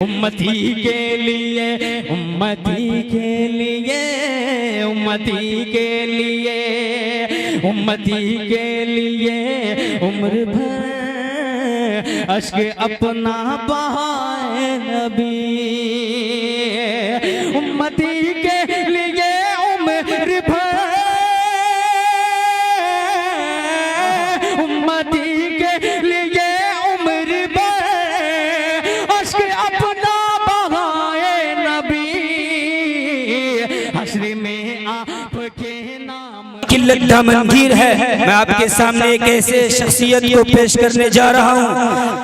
उम्मती के लिए, उम्मती के लिए, उम्मती के लिए, उम्मती के लिए उम्र भर अश्क अपना बहाए नबी। उम्मती के लिए उम्र भर, उम्मती के लिए उम्र भर अश्क अपना बहाए नबी। हश्र में आपके नाम किल्लत दामनगीर है। मैं आपके सामने एक ऐसे शख्सियत को पेश करने जा रहा हूँ,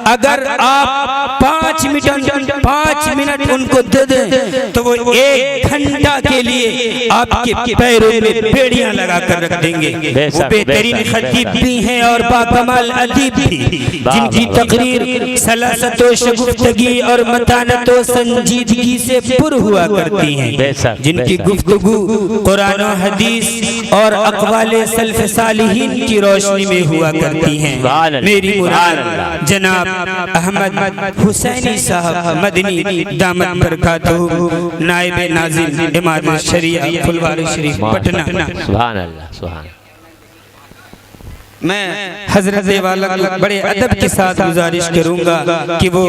अगर आप 5 मिनट उनको दे दें तो वो 1 घंटा के लिए आपके पैरों में बेड़ियां लगा कर रख देंगे। वो बेहतरीन खतीब भी हैं और बाकमाल अदीब भी, जिनकी तकरीर सलासत व शगुफ्तगी और मतानत व संजीदगी से पुर हुआ करती हैं, जिनकी गुफ्तगू कुरान और हदीस और अक़वाले सल्फ़ सालिहीन की रोशनी में हुआ करती हैं। मेरी मुराद जनाब अहमद हुसैनी साहब मदनी दामत बरकातहू, नाइब नाज़िम इमाम शरीया फुलवारी शरीफ पटना। सुभान अल्लाह, सुभान। मैं हजरत वाला बड़े अदब के साथ गुजारिश करूंगा कि वो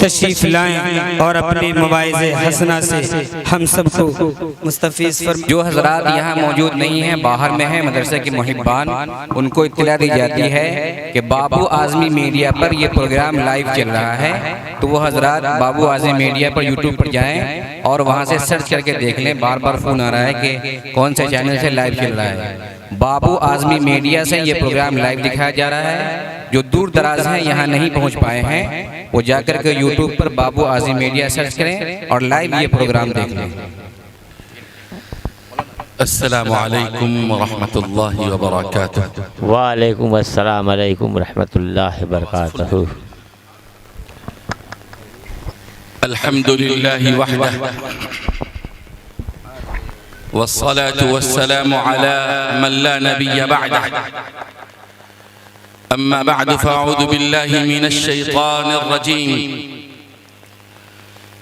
तशरीफ लाएं और अपने मवाइज़े हसना से हम सबको मुस्तफ़ीज़ फरमाएं। जो हजरात यहाँ मौजूद नहीं हैं, बाहर में हैं मदरसे के मुहिब्बान, उनको इत्तला दी जाती है कि बाबू आज़मी मीडिया पर ये प्रोग्राम लाइव चल रहा है, तो वो हजरात बाबू आज़मी मीडिया पर यूट्यूब पर जाएँ और वहाँ से सर्च करके देख लें। बार बार फ़ोन आ रहा है कि कौन से चैनल से लाइव चल रहा है। बाबू आज़मी मीडिया से ये प्रोग्राम लाइव दिखाया जा रहा है। जो दूर दराज हैं, यहाँ नहीं पहुँच पाए हैं, वो जाकर के यूट्यूब पर बाबू आज़मी मीडिया सर्च करें और लाइव ये प्रोग्राम देख लें। अस्सलामु अलैकुम व रहमतुल्लाहि व बरकातुहू। वालेकुम अस्सलाम अलैकुम रहमतुल्लाहि व बरकातुहू। अल्हम्दुलिल्लाहि वहदह वस्सलातु वस्सलामु अला मन ला नबिय्य बअदह। अम्मा बअद फअऊज़ु बिल्लाहि मिनश शैतानिर रजीम।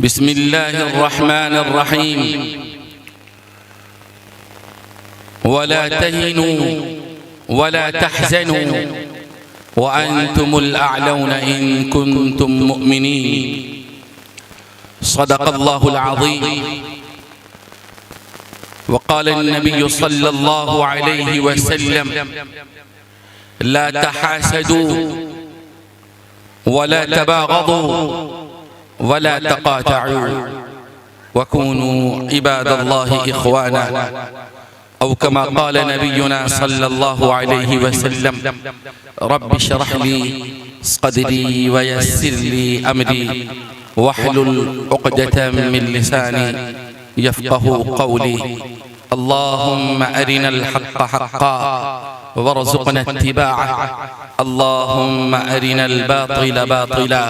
बिस्मिल्लाहिर रहमानिर रहीम। वला तहिनू वला तहज़नू व अंतुमुल अअलौना इन कुंतुम मुअमिनीन। सदक़ल्लाहुल अज़ीम। वक़ाल नबी सल्लल्लाहु अलैहि वसल्लम ला तहासदू वला तबागदू वला तक़ातअू वकूनू इबादल्लाहि इख़वाना। औ कमा क़ाल नबियुना सल्लल्लाहु अलैहि वसल्लम रब्बि इश्रह ली सदरी व यस्सिर ली अमरी वहलुल उक़दतम मिन लिसानी यफ़क़हू क़ौली। अल्लाहुम्मा अरिनल हक़्क़ हक़्क़न वरज़ुक़ना इत्तिबाअह। अल्लाहुम्मा अरिनल बातिला बातिला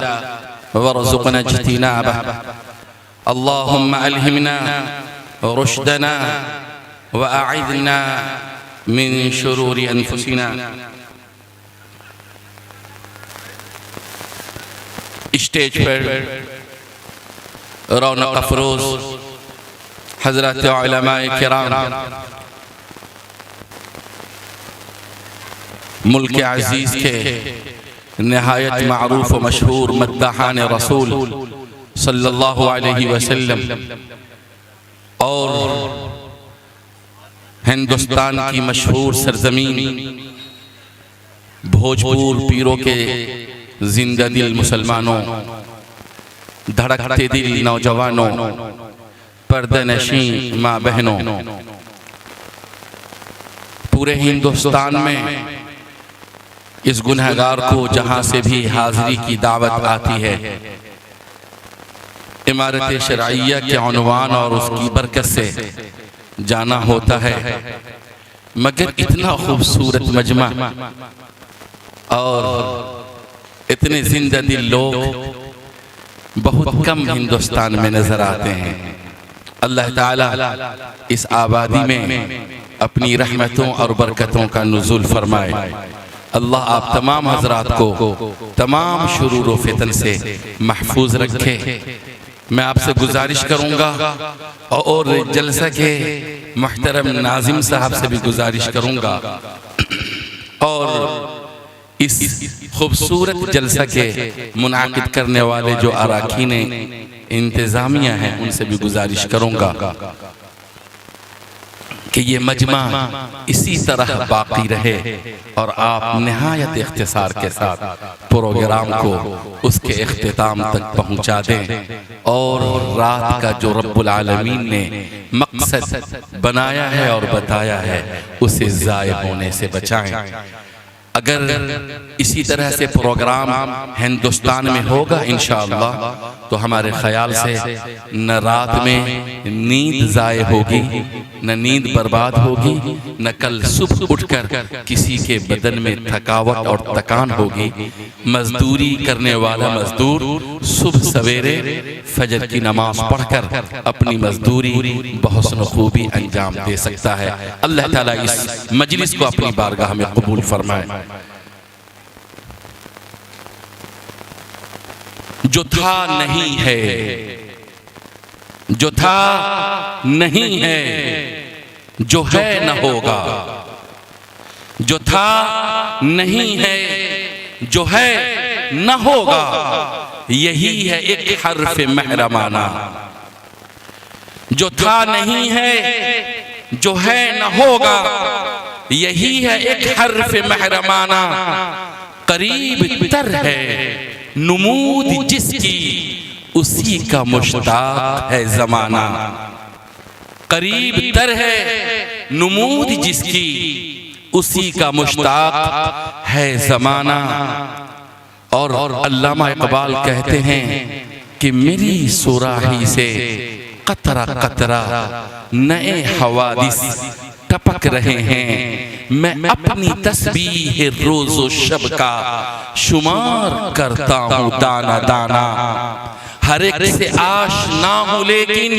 वरज़ुक़ना इज्तिनाबह। अल्लाहुम्मा अल्हिमना रुश्दना व अइज़ना मिन शुरूरि अनफुसिना। स्टेज पर रौनक अफरोज हज़रत उलमाए किराम, मुल्क अज़ीज़ के नहायत मारूफ व मशहूर मद्दाहान रसूल सल्लल्लाहु अलैहि वसल्लम और हिंदुस्तान की मशहूर सरजमीन भोजपुर पीरों के जिंदा दिल मुसलमानों, धड़कते दिल नौजवानों, पर्देनशीं माँ बहनों, पूरे हिंदुस्तान में इस गुनहगार को जहाँ से भी हाजिरी की दावत आती है, इमारत शरइया के उन्वान और उसकी बरकत से जाना होता है। मगर इतना खूबसूरत मजमा और इतने जिंदा दिल लोग बहुत कम हिंदुस्तान में नजर आते हैं। अल्लाह ताला इस आबादी में अपनी रहमतों और बरकतों का नुज़ूल फरमाए। अल्लाह आप तमाम हजरात को तमाम शुरूर व फितन से महफूज रखे। मैं आपसे गुजारिश करूंगा और जलसा के मुहतरम नाजिम साहब से भी गुजारिश करूंगा और इस खूबसूरत जलसा के मुनाकिद करने वाले जो अराकीन इंतजामिया हैं उनसे भी गुजारिश करूंगा कि ये मजमा इसी तरह बाकी रहे और आप निहायत इख्तिसार के साथ प्रोग्राम को उसके इख्तिताम तक पहुंचा दें और रात का जो रब्बुल आलमीन ने मकसद बनाया है और बताया है उसे ज़ाय होने से बचाएं। अगर इसी तरह से प्रोग्राम हिंदुस्तान में होगा इंशाअल्लाह तो हमारे ख्याल से न रात में नींद ज़ाय होगी, न नींद बर्बाद होगी, न कल सुबह उठकर किसी के बदन में थकावट और थकान होगी। मजदूरी करने वाला मजदूर सुबह सवेरे फजर की नमाज पढ़कर अपनी मजदूरी बहुस्न खूबी अंजाम दे सकता है। अल्लाह ताला इस मजलिस को अपनी बारगाह में कबूल फरमाए। जो था नहीं है, जो था नहीं है, जो है न होगा, जो था नहीं है, जो है न होगा, यही है एक हर्फ महरमाना। जो था नहीं है, जो है न होगा, यही है एक हर्फ महरमाना। करीब तर है नुमूद जिसकी, उसी का मुश्ताक है जमाना। करीब तर है नुमूद जिसकी, उसी का मुश्ताक है जमाना। और अल्लामा इकबाल कहते हैं कि मेरी सुराही से कतरा कतरा नए हवादिस टपक रहे हैं। मैं अपनी तस्बीह रोज़ो शब का शुमार करता हूँ दाना दाना। हर एक से आशना हूँ लेकिन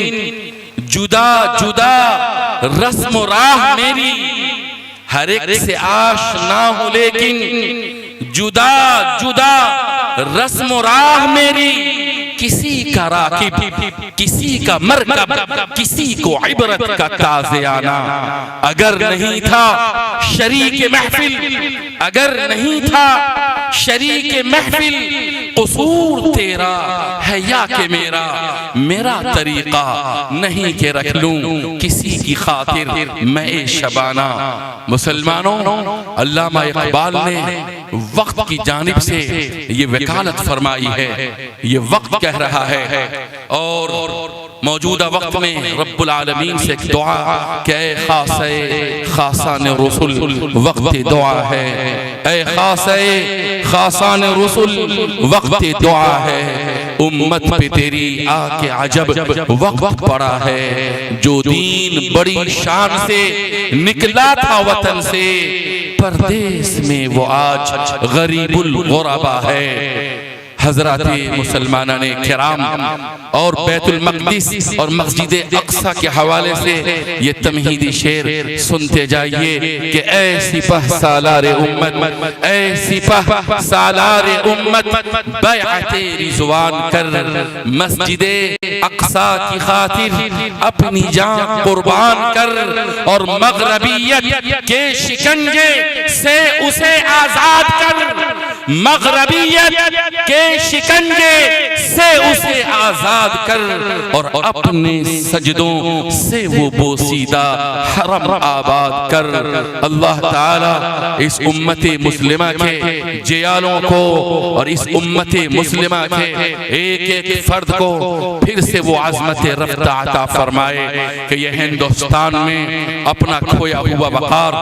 जुदा जुदा रस्म राह मेरी। हर एक से आशना हूँ लेकिन जुदा जुदा रस्म राह मेरी। किसी का राकिब, किसी का मरकब, किसी को इबरत का ताज़ियाना। अगर नहीं था शरीक महफिल, अगर नहीं था शरीक महफिल, कसूर तेरा है या कि मेरा। मेरा तरीका नहीं कि रख लूं किसी की खातिर मैं शबाना। मुसलमानों, अल्लामा इकबाल ने वक्त की जानिब से ये वकालत फरमाई है, ये वक्त कह रहा है और मौजूदा वक्त में रब्बुल आलमीन से एक दुआ कि ऐ खासान रसूल वक्त दुआ है। ऐ खासान रसूल वक्त दुआ है। उम्मत पे तेरी आके अजब वक्त पड़ा है। जो दीन बड़ी शान से निकला था वतन से, परदेश में वो आज गरीबुल गुरबा है। हजराते मुसलमाना ने किराम और बैतुल मक़दिस और मस्जिद अक्सा के हवाले से ये तमहीदी शेर सुनते जाइए कि ऐ सिपह सालारे उम्मत, ऐ सिपह सालारे उम्मत, बैअते रिज़वान कर मस्जिद अक्सा की खातिर अपनी जान कुर्बान कर। और मगरबियत के शिकंजे से उसे आजाद कर। मगरबियत के शिकंजे से उसे आजाद कर और अपने सजदों से वो बोसीदा हरम आबाद कर। अल्लाह ताला इस उम्मते मुस्लिमा के जियालों को और इस उम्मते मुस्लिमा के एक एक फर्द को फिर से वो आज़मत रफ्ता अता फरमाए कि ये हिंदुस्तान में अपना खोया हुआ वक़ार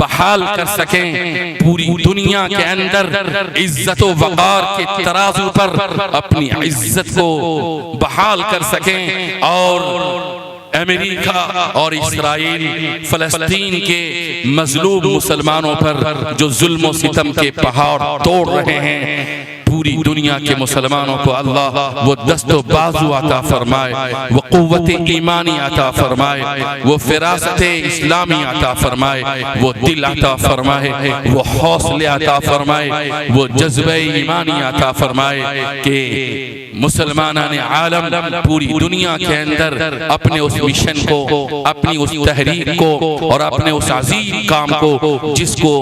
बहाल कर सकें। पूरी दुनिया के अंदर इज्जत व वक़ार के तराजू पर अपनी इज्जत को बहाल कर सकें और अमेरिका और इस्राइल फ़लस्तीन के मज़लूम मुसलमानों पर जो जुल्म और सितम के पहाड़ तोड़ रहे हैं, पूरी दुनिया के मुसलमानों को अल्लाह वो दस्तो बाजू अता फरमाए, वो कुव्वत ईमानी अता फरमाए, वो फिरासत इस्लामी अता फरमाए, वो दिल अता फरमाए, वो हौसले अता फरमाए, वो जज्बे ईमानी अता फरमाए कि मुसलमानाने आलम पूरी दुनिया के अंदर अपने उस मिशन को, अपनी उस तहरीक को और अपने उस अजीम काम को जिसको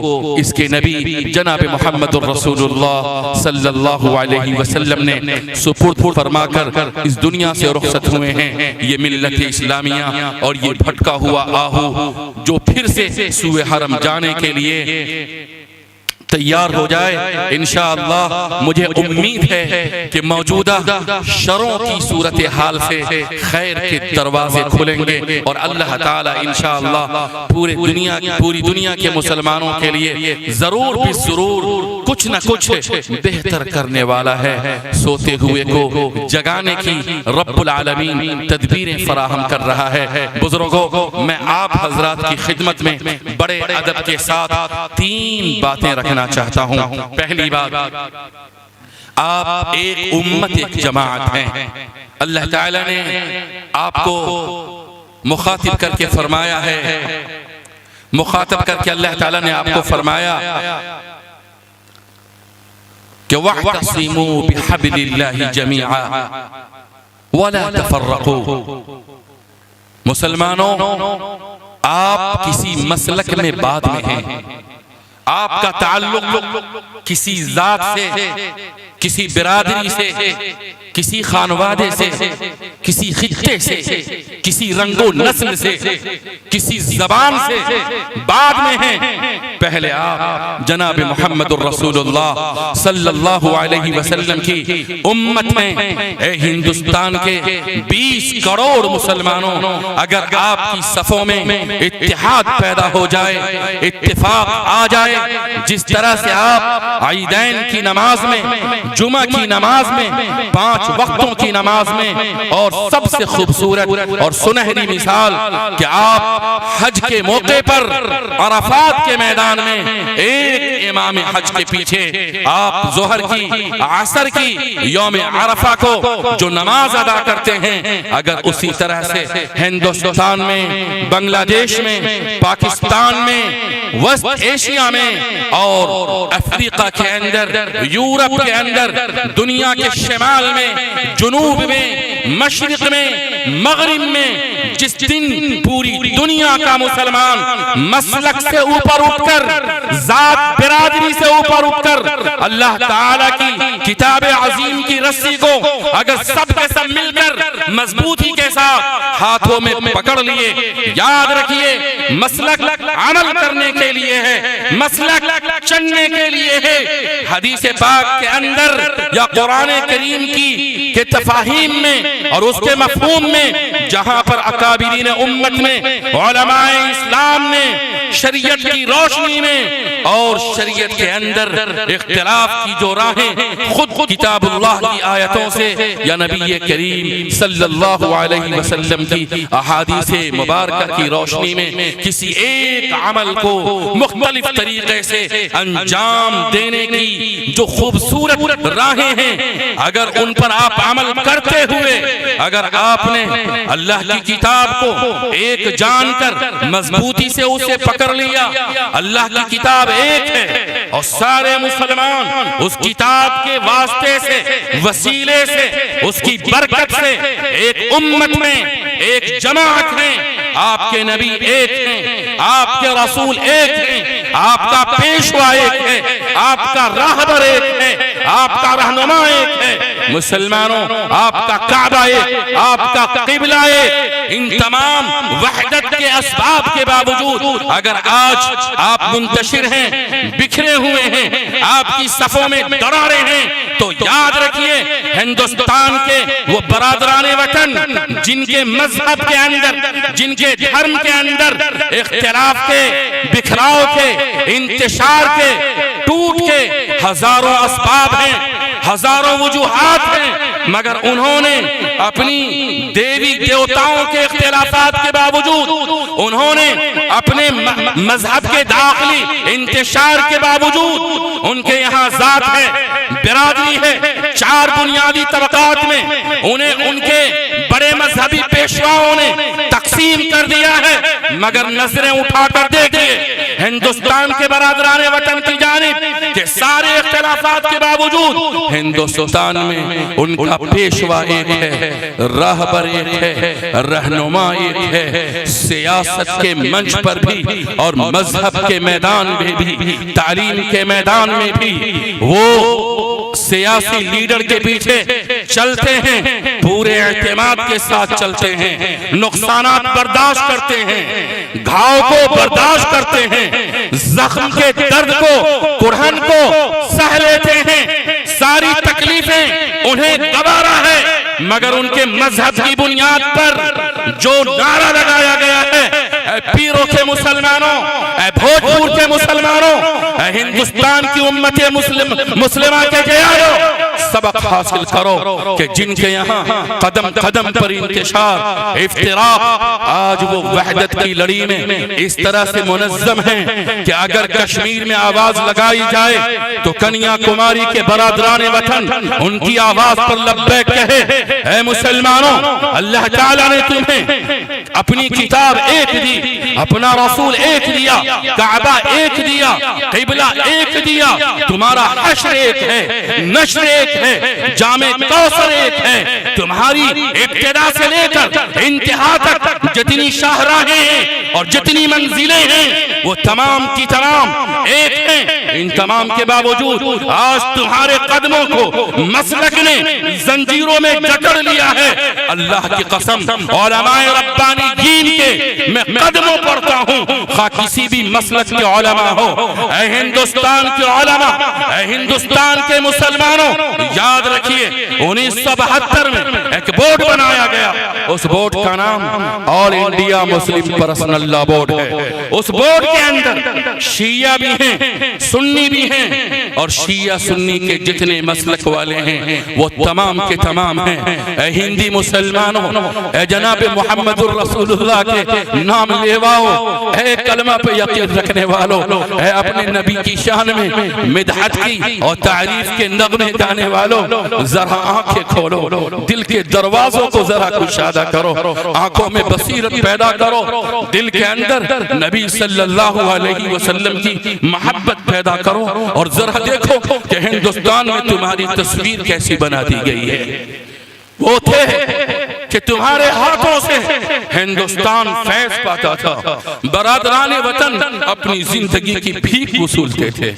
इसके नबी जनाब मोहम्मद रसूलुल्लाह सल्लल्लाहु अलैहि वसल्लम ने सुपुर्द फरमाकर इस दुनिया से रुखसत हुए हैं, ये मिल्लत इस्लामिया और ये भटका हुआ आहू जो फिर से सूए हरम जाने के लिए तैयार हो जाए। इंशाअल्लाह मुझे उम्मीद है कि मौजूदा शरों की सूरत हाल से खैर के दरवाजे खुलेंगे और अल्लाह ताला इंशाअल्लाह पूरी दुनिया के मुसलमानों के लिए जरूर भी जरूर कुछ न कुछ बेहतर करने वाला है। सोते हुए को जगाने की रब्बुल आलमीन तदबीरें फराहम कर रहा है। बुजुर्गों, मैं आप हजरात की खिदमत में बड़े अदब के साथ 3 बातें रखना चाहता हूं। पहली बात, आप एक उम्मत, एक जमात हैं। अल्लाह ताला ने आपको मुखातिब करके फरमाया है, मुखातब करके अल्लाह ताला ने आपको फरमाया कि वअतसिमू बिहब्लिल्लाहि जमीआ वला तफर्रकू। मुसलमानों, आप किसी मसलक में बाद में हैं, आपका ताल्लुक किसी जात से, किसी बिरादरी से, किसी खानवादे से, किसी खित्ते से, किसी रंगो नस्ल से, किसी जबान से बाद में है। पहले आप जनाब मोहम्मद रसूलुल्लाह सल्लल्लाहु अलैहि वसल्लम की उम्मत में, हिंदुस्तान के 20 करोड़ मुसलमानों, अगर आपकी सफों में इत्तेहाद पैदा हो जाए, इत्तेफाक आ जाए, जिस तरह से आप ईदैन की नमाज में, जुमा की नमाज में, 5 वक्तों की नमाज में, और सबसे खूबसूरत और सुनहरी मिसाल कि आप हज के मौके पर अराफात के मैदान में एक इमाम हज के पीछे आप जोहर की, असर की, यौम अरफा को जो नमाज अदा करते हैं, अगर उसी तरह से हिंदुस्तान में, बांग्लादेश में, पाकिस्तान में, वेस्ट एशिया में और अफ्रीका के अंदर, यूरोप के अंदर, दुनिया के शिमाल में, जुनूब में, मशरिक में, मगरिब में, जिस दिन पूरी दुनिया का मुसलमान मसलक से ऊपर उठकर, जात बिरादरी से ऊपर उठकर अल्लाह ताला की किताब अजीम की रस्सी को अगर सब के सब मिलकर मजबूती के साथ हाथों में पकड़ लिए, याद रखिए मसलक अमल करने के लिए है, मसलक चलने के लिए है। हदीस पाक के अंदर या कुरान करीम की तफाहीम में और उसके मफहूम में, जहां पर अकाबिरीन उम्मत में, उलमाए इस्लाम ने शरीयत की रोशनी में और शरीयत के अंदर इख्तिलाफ की जो राहें खुद किताबुल्लाह की आयतों से या नबी करीम सल्लल्लाहु अलैहि वसल्लम की अहादीस मुबारक की रोशनी में किसी एक अमल को मुख्तलिफ तरीके से अंजाम देने की जो खूबसूरत राहें हैं, अगर उन पर आप अमल करते हुए, अगर आपने अल्लाह की किताब को एक जानकर मजबूती से उसे पकड़ लिया, अल्लाह की किताब एक है और सारे मुसलमान उस किताब के वास्ते से, वसीले से, उसकी बरकत से एक उम्मत में, एक जमात में, आपके नबी एक हैं, आपके रसूल एक हैं, आपका पेशवा एक है, आपका राहबर एक है, आपका रहनुमा एक है। मुसलमानों, आपका काबा एक, आपका किबला एक। इन तमाम वहदत के असबाब के बावजूद अगर आज आप मुंतशिर हैं, बिखरे हुए हैं, आपकी सफों में दरारें हैं, तो याद रखिए हिंदुस्तान के वो बरादराने वतन जिनके मजहब के अंदर, जिनके धर्म के अंदर इख्तिलाफ के, बिखराव के, इंतशार के, टूट के हजारों असबाब हैं, हजारों वजूहात हैं, मगर उन्होंने अपनी देवी देवताओं के इख्तिलाफात के बावजूद उन्होंने अपने मजहब के दाखिली इंतशार के बावजूद उनके यहाँ जात है, बिरादरी है, 4 बुनियादी तबकात में उन्हें उनके बड़े मजहबी पेशवाओं ने तकसीम कर दिया है। मगर नजरें उठाकर देखिए हिंदुस्तान के बरादराने वतन की जानिब के सारे इख्तिलाफात के बावजूद हिंदुस्तान में उनका पेशवा एक है, राहबर एक है, रहनुमा एक है। सियासत के मंच पर भी और मजहब के मैदान में भी, तालीम के मैदान में भी वो सियासी लीडर के पीछे चलते हैं, पूरे एतमाद के साथ चलते हैं, नुकसानात बर्दाश्त करते हैं, घाव को बर्दाश्त करते हैं, जख्म के दर्द को, कुरहन को सह लेते हैं। सारी तकलीफें उन्हें गवारा है, मगर उनके मजहब की बुनियाद पर जो नारा लगाया गया है, पीरों के मुसलमानों, भोजपुर के मुसलमानों, हिंदुस्तान की उम्मत मुस्लिमा के जयारो, सबक हासिल करो कि जिनके यहाँ कदम कदम पर इंतशार, इफ्तिराक, आज वो वहदत की लड़ी में इस तरह से मुनज़्ज़म हैं कि अगर कश्मीर में आवाज लगाई जाए तो कन्याकुमारी के बरादराने वतन उनकी आवाज पर लब्बैक कहे। ऐ मुसलमानों, अल्लाह ताला ने तुम्हें अपनी किताब एक दी, अपना रसूल एक दिया, काबा एक दिया, किबला एक दिया, तुम्हारा हश्र एक है, नश्र एक है, जामे कौसर एक है। तुम्हारी इब्तिदा से लेकर इंतहा तक जितनी शाहराहें हैं और जितनी मंजिलें हैं वो तमाम की तमाम एक हैं। इन तमाम के बावजूद आज तुम्हारे कदमों को मसलक ने जंजीरों में जकड़ लिया है। अल्लाह की कसम, उलमाए रब्बानी दीन के मैं कदमों पढ़ता हूँ, खा किसी भी मसलक के उलमा हो। ऐ हिंदुस्तान के उलमा, ऐ हिंदुस्तान के मुसलमानों, याद रखिए 1972 में एक बोर्ड बनाया गया, उस बोर्ड का नाम all India Muslim personal law board है। उस बोर्ड के अंदर शिया भी हैं, सुन्नी भी हैं, और शिया सुन्नी के जितने मसलक वाले हैं वो तमाम के तमाम हैं। हिंदी मुसलमानों, जनाब मोहम्मदुर रसूलुल्लाह के नाम लेवाओ, है कलमा पे यकीन रखने वालों, है अपने नबी की शान में मिदहत की और तारीफ के नगमे गाने वालों, जरा आंखें खोलो, दिल के दरवाजों को जरा कुशादा करो, आंखों में बसीरत पैदा करो, दिल के अंदर नबी सल्लल्लाहु अलैहि वसल्लम की मोहब्बत पैदा करो, और जरा देखो कि हिंदुस्तान में तुम्हारी तस्वीर कैसी बना दी गई है। वो थे कि तुम्हारे हाथों से हिंदुस्तान फैज पाता था, बरादराने वतन अपनी जिंदगी की भीख वसूलते थे,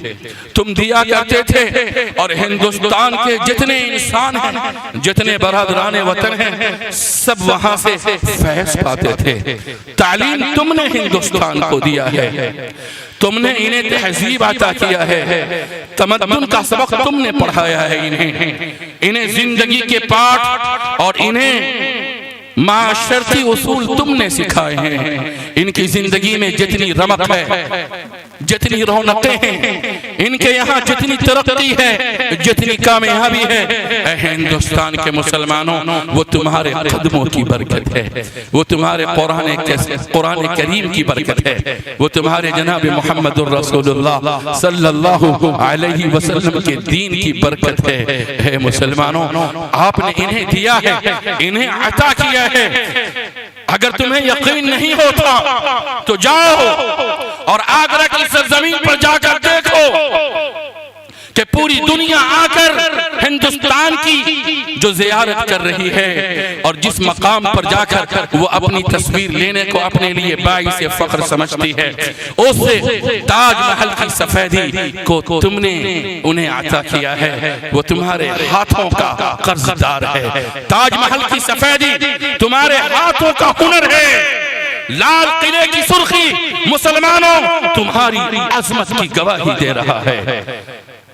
तुम दिया करते थे, और हिंदुस्तान के जितने इंसान हैं, जितने बरादराने वतन हैं, सब वहां से फैज पाते थे। तालीम तुमने हिंदुस्तान को दिया है, तुमने इन्हें तहजीब अता किया है, तमद्दुन का सबक तुमने पढ़ाया है, इन्हें जिंदगी के पाठ और इन्हें माशरती उसूल तुमने सिखाए हैं। इनकी जिंदगी में जितनी रमक है, जितनी रौनकें हैं, इनके यहाँ जितनी तरक्की है, जितनी कामयाबी है, हिंदुस्तान के मुसलमानों, वो तुम्हारे कदमों की बरकत है, वो तुम्हारे कुरान करीम की बरकत है, वो तुम्हारे जनाब मोहम्मदुर रसूलुल्लाह सल्लल्लाहु अलैहि वसल्लम के दीन की बरकत है। मुसलमानों, आपने इन्हें दिया है, इन्हें अता किया है। अगर तुम्हें यकीन नहीं होता तो जाओ और आगरा की सरजमीन पर जाकर देखो कि पूरी दुनिया आकर हिंदुस्तान की जो जियारत कर रही है, और जिस मकाम पर जाकर वो अपनी तस्वीर लेने को अपने लिए बाइस फख्र समझती है, उससे ताजमहल की सफेदी को तुमने उन्हें अता किया है, वो तुम्हारे हाथों का कर्जदार है। ताजमहल की सफेदी तुम्हारे हाथों का हुनर है। लाल किले की सुर्खी मुसलमानों तुम्हारी अजमत की गवाही दे रहा है।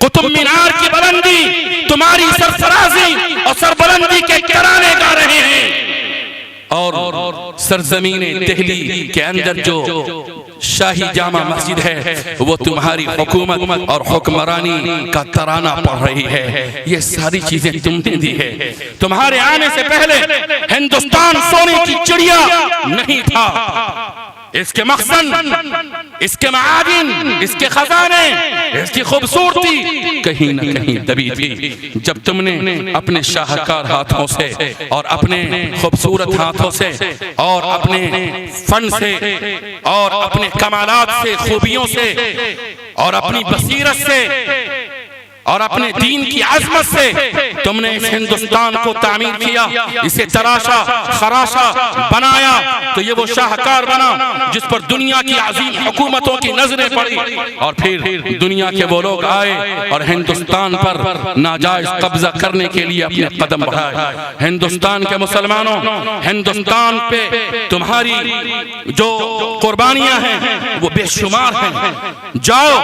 कुतुब मीनार की बुलंदी तुम्हारी सरफराजी और सरबुलंदी के तराने गा रहे हैं। और सरजमीने दिल्ली के अंदर जो शाही जामा मस्जिद है वो तुम्हारी हुकूमत और हुक्मरानी का तराना पढ़ रही है। ये सारी चीजें तुमने दी है। तुम्हारे आने से पहले हिंदुस्तान सोने की चिड़िया नहीं था। इसके मकसद, इसके मादिन, इसके खजाने, इसकी खूबसूरती कहीं न कहीं दबी थी। जब तुमने अपने शाहकार हाथों से और अपने खूबसूरत हाथों से और अपने फन से और अपने कमालात से, खूबियों से और अपनी बसीरत से और अपने दीन की अज़मत से तुमने इस हिंदुस्तान को तामीर किया, इसे तराशा खराशा बनाया, तो ये वो शाहकार बना जिस पर दुनिया की अजीम हुकूमतों की नजरें पड़ी। और फिर दुनिया के वो लोग आए और हिंदुस्तान पर नाजायज कब्जा करने के लिए अपने कदम बढ़ाए। हिंदुस्तान के मुसलमानों, हिंदुस्तान पे तुम्हारी जो कुर्बानियां हैं वो बेशुमार हैं। जाओ,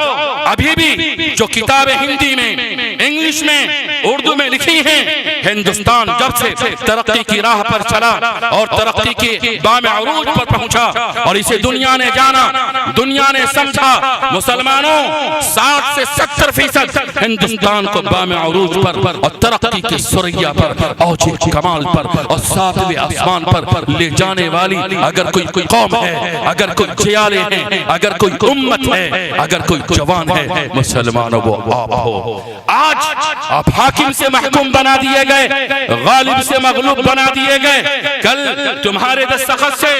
अभी भी जो किताबें हिंदी में, इंग्लिश में, उर्दू में लिखी हैं, हिंदुस्तान जब से तरक्की की राह पर चला और तरक्की के बामे अरूज पर पहुंचा और इसे दुनिया ने जाना, दुनिया ने समझा, मुसलमानों 60 से 70% हिंदुस्तान को बामे अरूज पर और तरक्की के सुरैया पर, औजे कमाल पर और 7वें आसमान पर ले जाने वाली अगर कोई कौम है, अगर कोई जियाले हैं, अगर कोई उम्मत है, अगर कोई जवान है, मुसलमानों वो आप हो। आज आप हाकिम से महकूम बना दिए गए, गालिब से मगलूब बना दिए गए। कल तुम्हारे दस्तखत से,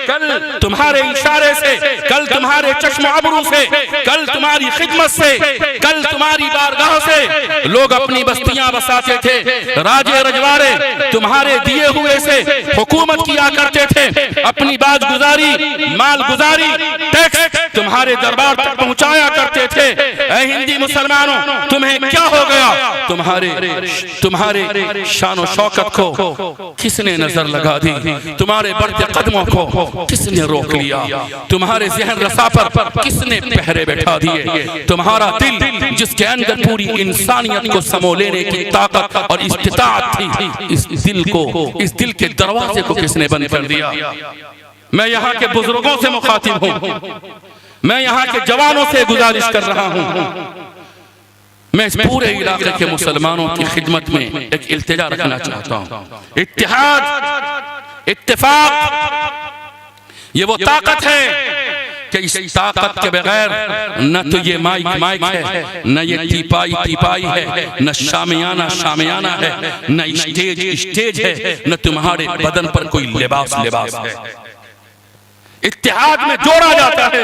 कल तुम्हारे इशारे से, कल तुम्हारे चश्म अबरू से, कल तुम्हारी खिदमत से, कल तुम्हारी बारगाह से लोग अपनी बस्तियां बसाते थे। राजे रजवाड़े तुम्हारे दिए हुए से हुकूमत किया करते थे। अपनी बाजगुजारी, माल गुजारी, टैक्स तुम्हारे दरबार तक पहुंचाया करते थे। ऐ हिंदी मुसलमानों, तुम्हें क्या हो गया? तुम्हारे शान और शौकत को किसने नजर लगा दी? तुम्हारे बढ़ते कदमों को किसने रोक लिया? तुम्हारे जहन रसा पर किसने पहरे बैठा दिए? तुम्हारा दिल जिसके अंदर पूरी इंसानियत को समो लेने की ताकत और इस्तिताअत थी, इस दिल को, इस दिल के दरवाजे को किसने बंद कर दिया? मैं यहाँ के बुजुर्गों से मुखातिब हूँ, मैं यहाँ के जवानों से गुजारिश कर रहा हूँ। मैं इस पूरे इलाके के मुसलमानों की खिदमत में एक इल्तिजा रखना चाहता हूँ। इत्तेहाद, इत्तेफाक, ये वो ताकत है कि इस ताकत के बगैर न तो ये माइक है, न ये टीपाई है, न शामियाना है, न स्टेज है, न तुम्हारे बदन पर कोई लिबास है। इत्तेहाद में जोड़ा जाता है,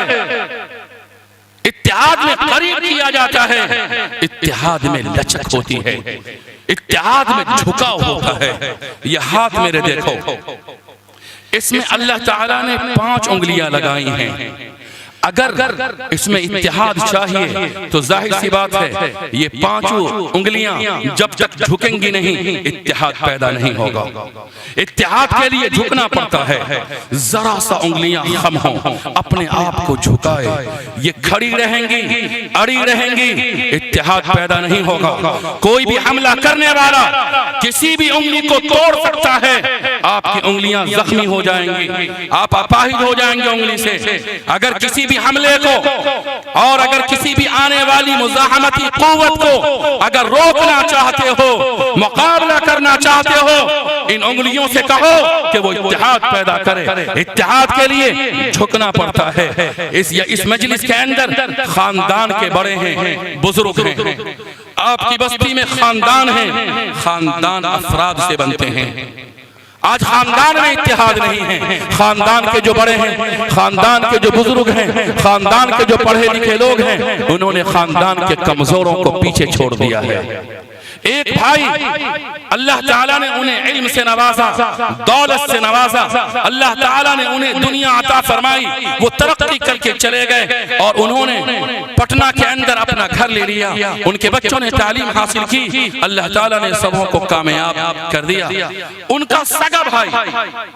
इत्तेहाद में करीब किया जाता है, इत्तेहाद में लचक होती है, इत्तेहाद में झुकाव होता है। ये हाथ मेरे देखो, इसमें अल्लाह ताला ने 5 उंगलियां लगाई हैं। अगर इसमें इत्तेहाद चाहिए तो जाहिर सी बात है ये 5 उंगलियां जब तक झुकेंगी नहीं, इत्तेहाद पैदा नहीं होगा। इत्तेहाद के लिए झुकना पड़ता है। जरा सा उंगलियां खम हो, अपने आप को झुकाए, ये खड़ी रहेंगी, अड़ी रहेंगी, इत्तेहाद पैदा नहीं होगा। कोई भी हमला करने वाला किसी भी उंगली को तोड़ सकता है, आपकी उंगलियां जख्मी हो जाएंगी, आप अपाहिज हो जाएंगे उंगली से। अगर किसी हमले को और अगर किसी भी आने वाली मुज़ाहमती क़ुव्वत को अगर रोकना चाहते हो, मुकाबला करना चाहते हो, इन उंगलियों से कहो कि वो इत्तेहाद पैदा करे। इत्तेहाद के लिए झुकना पड़ता है। इस मजलिस के अंदर खानदान के बड़े हैं, बुजुर्ग हैं, आपकी बस्ती में खानदान है, खानदान अफराद से बनते हैं। आज खानदान में इत्तेहाद नहीं है। खानदान के जो बड़े हैं, खानदान के जो बुजुर्ग हैं, खानदान के जो पढ़े लिखे लोग हैं, उन्होंने खानदान के कमजोरों को पीछे छोड़ दिया है। एक भाई अल्लाह ताला ने उन्हें इल्म से नवाजा, दौलत से नवाजा, अल्लाह ताला ने उन्हें दुनिया अता फरमाई, वो तरक्की करके चले गए और उन्होंने पटना के अंदर अपना घर ले लिया। उनके बच्चों ने तालीम हासिल की, अल्लाह ताला ने सबों को कामयाब कर दिया। उनका सगा भाई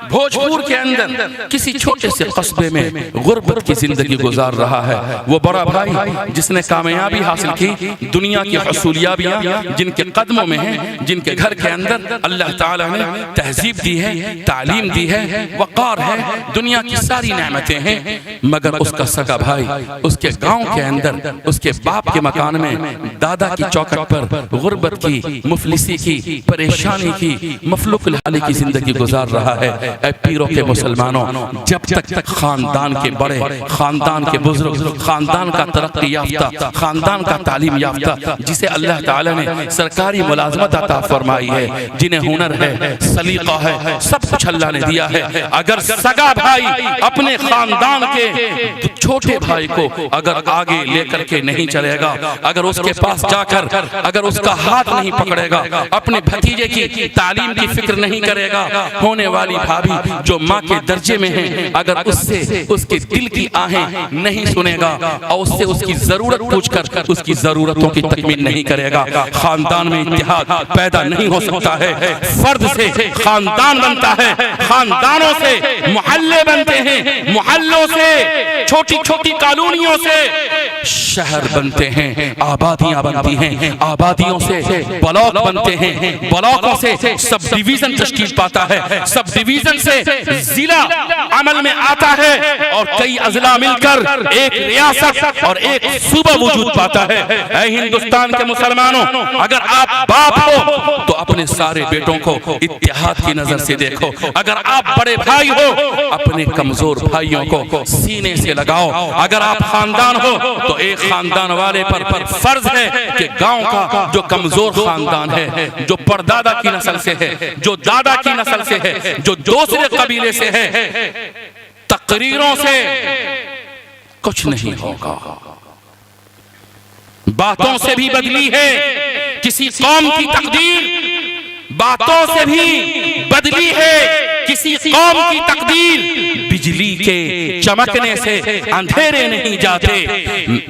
भोजपुर के अंदर किसी छोटे से कस्बे में गुर्बत की जिंदगी गुजार रहा है। वो बड़ा भाई जिसने कामयाबी हासिल की, दुनिया की हसूलियाबियां जिनके कदमों में हैं, जिनके घर के अंदर अल्लाह ताला ने तहजीब दी है, तालीम दी है, वक़ार है, दुनिया की सारी नेमतें हैं, मगर उसका सगा भाई उसके गांव के अंदर उसके बाप के मकान में दादा की चौखट पर गुर्बत की, मुफलिसी की, परेशानी की, मफलुकुल हाली की जिंदगी गुजार रहा है। ऐ पीरों के मुसलमानों, जब तक खानदान के बड़े, खानदान के बुजुर्ग, खानदान का तरक्की याफ्ता, खानदान का तालीम याफ्ता, जिसे अल्लाह ताला ने सरकारी मुलाजमत अता फरमाई है, जिन्हें हुनर है, सलीका है, सब कुछ अल्लाह ने दिया है, अगर सगा भाई अपने खानदान के छोटे भाई को अगर आगे लेकर के नहीं चलेगा, अगर उसके पास जाकर अगर उसका हाथ नहीं पकड़ेगा, अपने भतीजे की तालीम की फिक्र नहीं करेगा, होने वाली भाभी जो माँ के दर्जे में है, अगर उससे उसके दिल की आहें नहीं सुनेगा और उससे उसकी जरूरत पूछकर उसकी जरूरतों की तकमील नहीं करेगा, खानदान में इत्तेहाद पैदा नहीं हो सकता है। फर्द से खानदान बनता है, खानदानों से मोहल्ले बनते हैं, मोहल्लों से छोटी छोटी कॉलोनियों से शहर बनते हैं, आबादियां बनती हैं, आबादियों से ब्लॉक बनते हैं, ब्लॉकों से सब डिवीजन तश्कील पाता है, सब डिवीजन से जिला अमल में आता है और कई अजला मिलकर एक रियासत और एक सूबा वजूद पाता है। ऐ हिंदुस्तान के मुसलमानों, अगर आप बाप हो तो अपने सारे बेटों को इत्तेहाद की नजर से देखो, अगर आप बड़े भाई हो अपने कमजोर भाइयों को सीने से लगाओ, अगर आप खानदान हो तो एक खानदान वाले पर फर्ज है कि गांव का जो कमजोर खानदान है, जो परदादा की नस्ल से है, जो दादा की नस्ल से है, जो दूसरे कबीले से है, तकरीरों से कुछ नहीं होगा, बातों से भी बदली है किसी कौम की तकदीर, बातों से भी बदली है किसी कौम की तकदीर। बिजली के चमकने से अंधेरे नहीं जाते।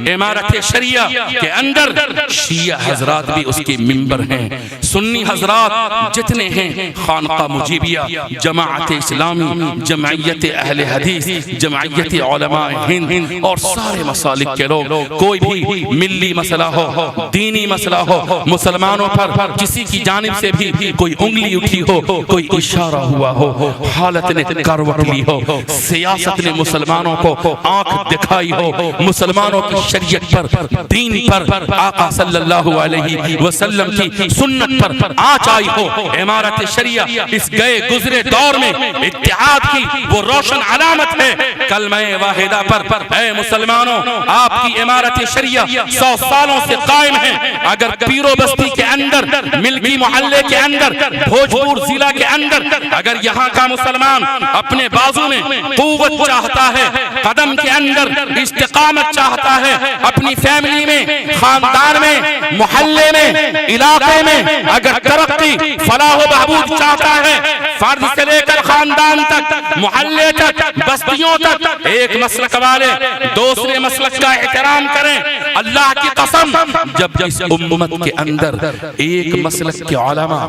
इमारत शरिया के अंदर शिया हजरात भी उसके मिंबर हैं, सुन्नी हजरात जितने हैं, खानका मुजीबिया, जमाअत इस्लामी, जमायत अहले हदीस, जमायत उलमा हिंद और सारे मसालिक के लोग, कोई भी मिल्ली मसला हो, दीनी मसला हो, मुसलमानों पर किसी की जानिब से भी कोई उंगली उठी हो, कोई इशारा हुआ हो, हालत ने करवट ली हो, सियासत ने मुसलमानों को आंख दिखाई हो, मुसलमानों की शरीयत पर, दीन पर, आका सल्लल्लाहु अलैहि वसल्लम की सुन्नत पर आँच आई हो, इमारत शरिया इस गए गुजरे दौर में इत्तेहाद की वो रोशन अलामत है। कलमे वाहिदा पर ऐ मुसलमानों, आपकी इमारत शरिया 100 सालों से कायम है। अगर पीरो बस्ती के अंदर, मिल्की मोहल्ले के अंदर, भोजपुर जिला के अंदर अगर यहाँ का मुसलमान अपने बाजू में कुव्वत चाहता है, कदम के अंदर इस्तिकामत चाहता है, अपनी फैमिली में, खानदान में, मोहल्ले में, इलाके में अगर तरक्की, फलाह व बहबूद चाहता है, फर्द से लेकर खानदान तक, मोहल्ले तक, बस्तियों तक, एक मसलक वाले दूसरे मसलक का एहतराम करें। अल्लाह की कसम, जब इस उम्मत के अंदर एक मसलक के उलमा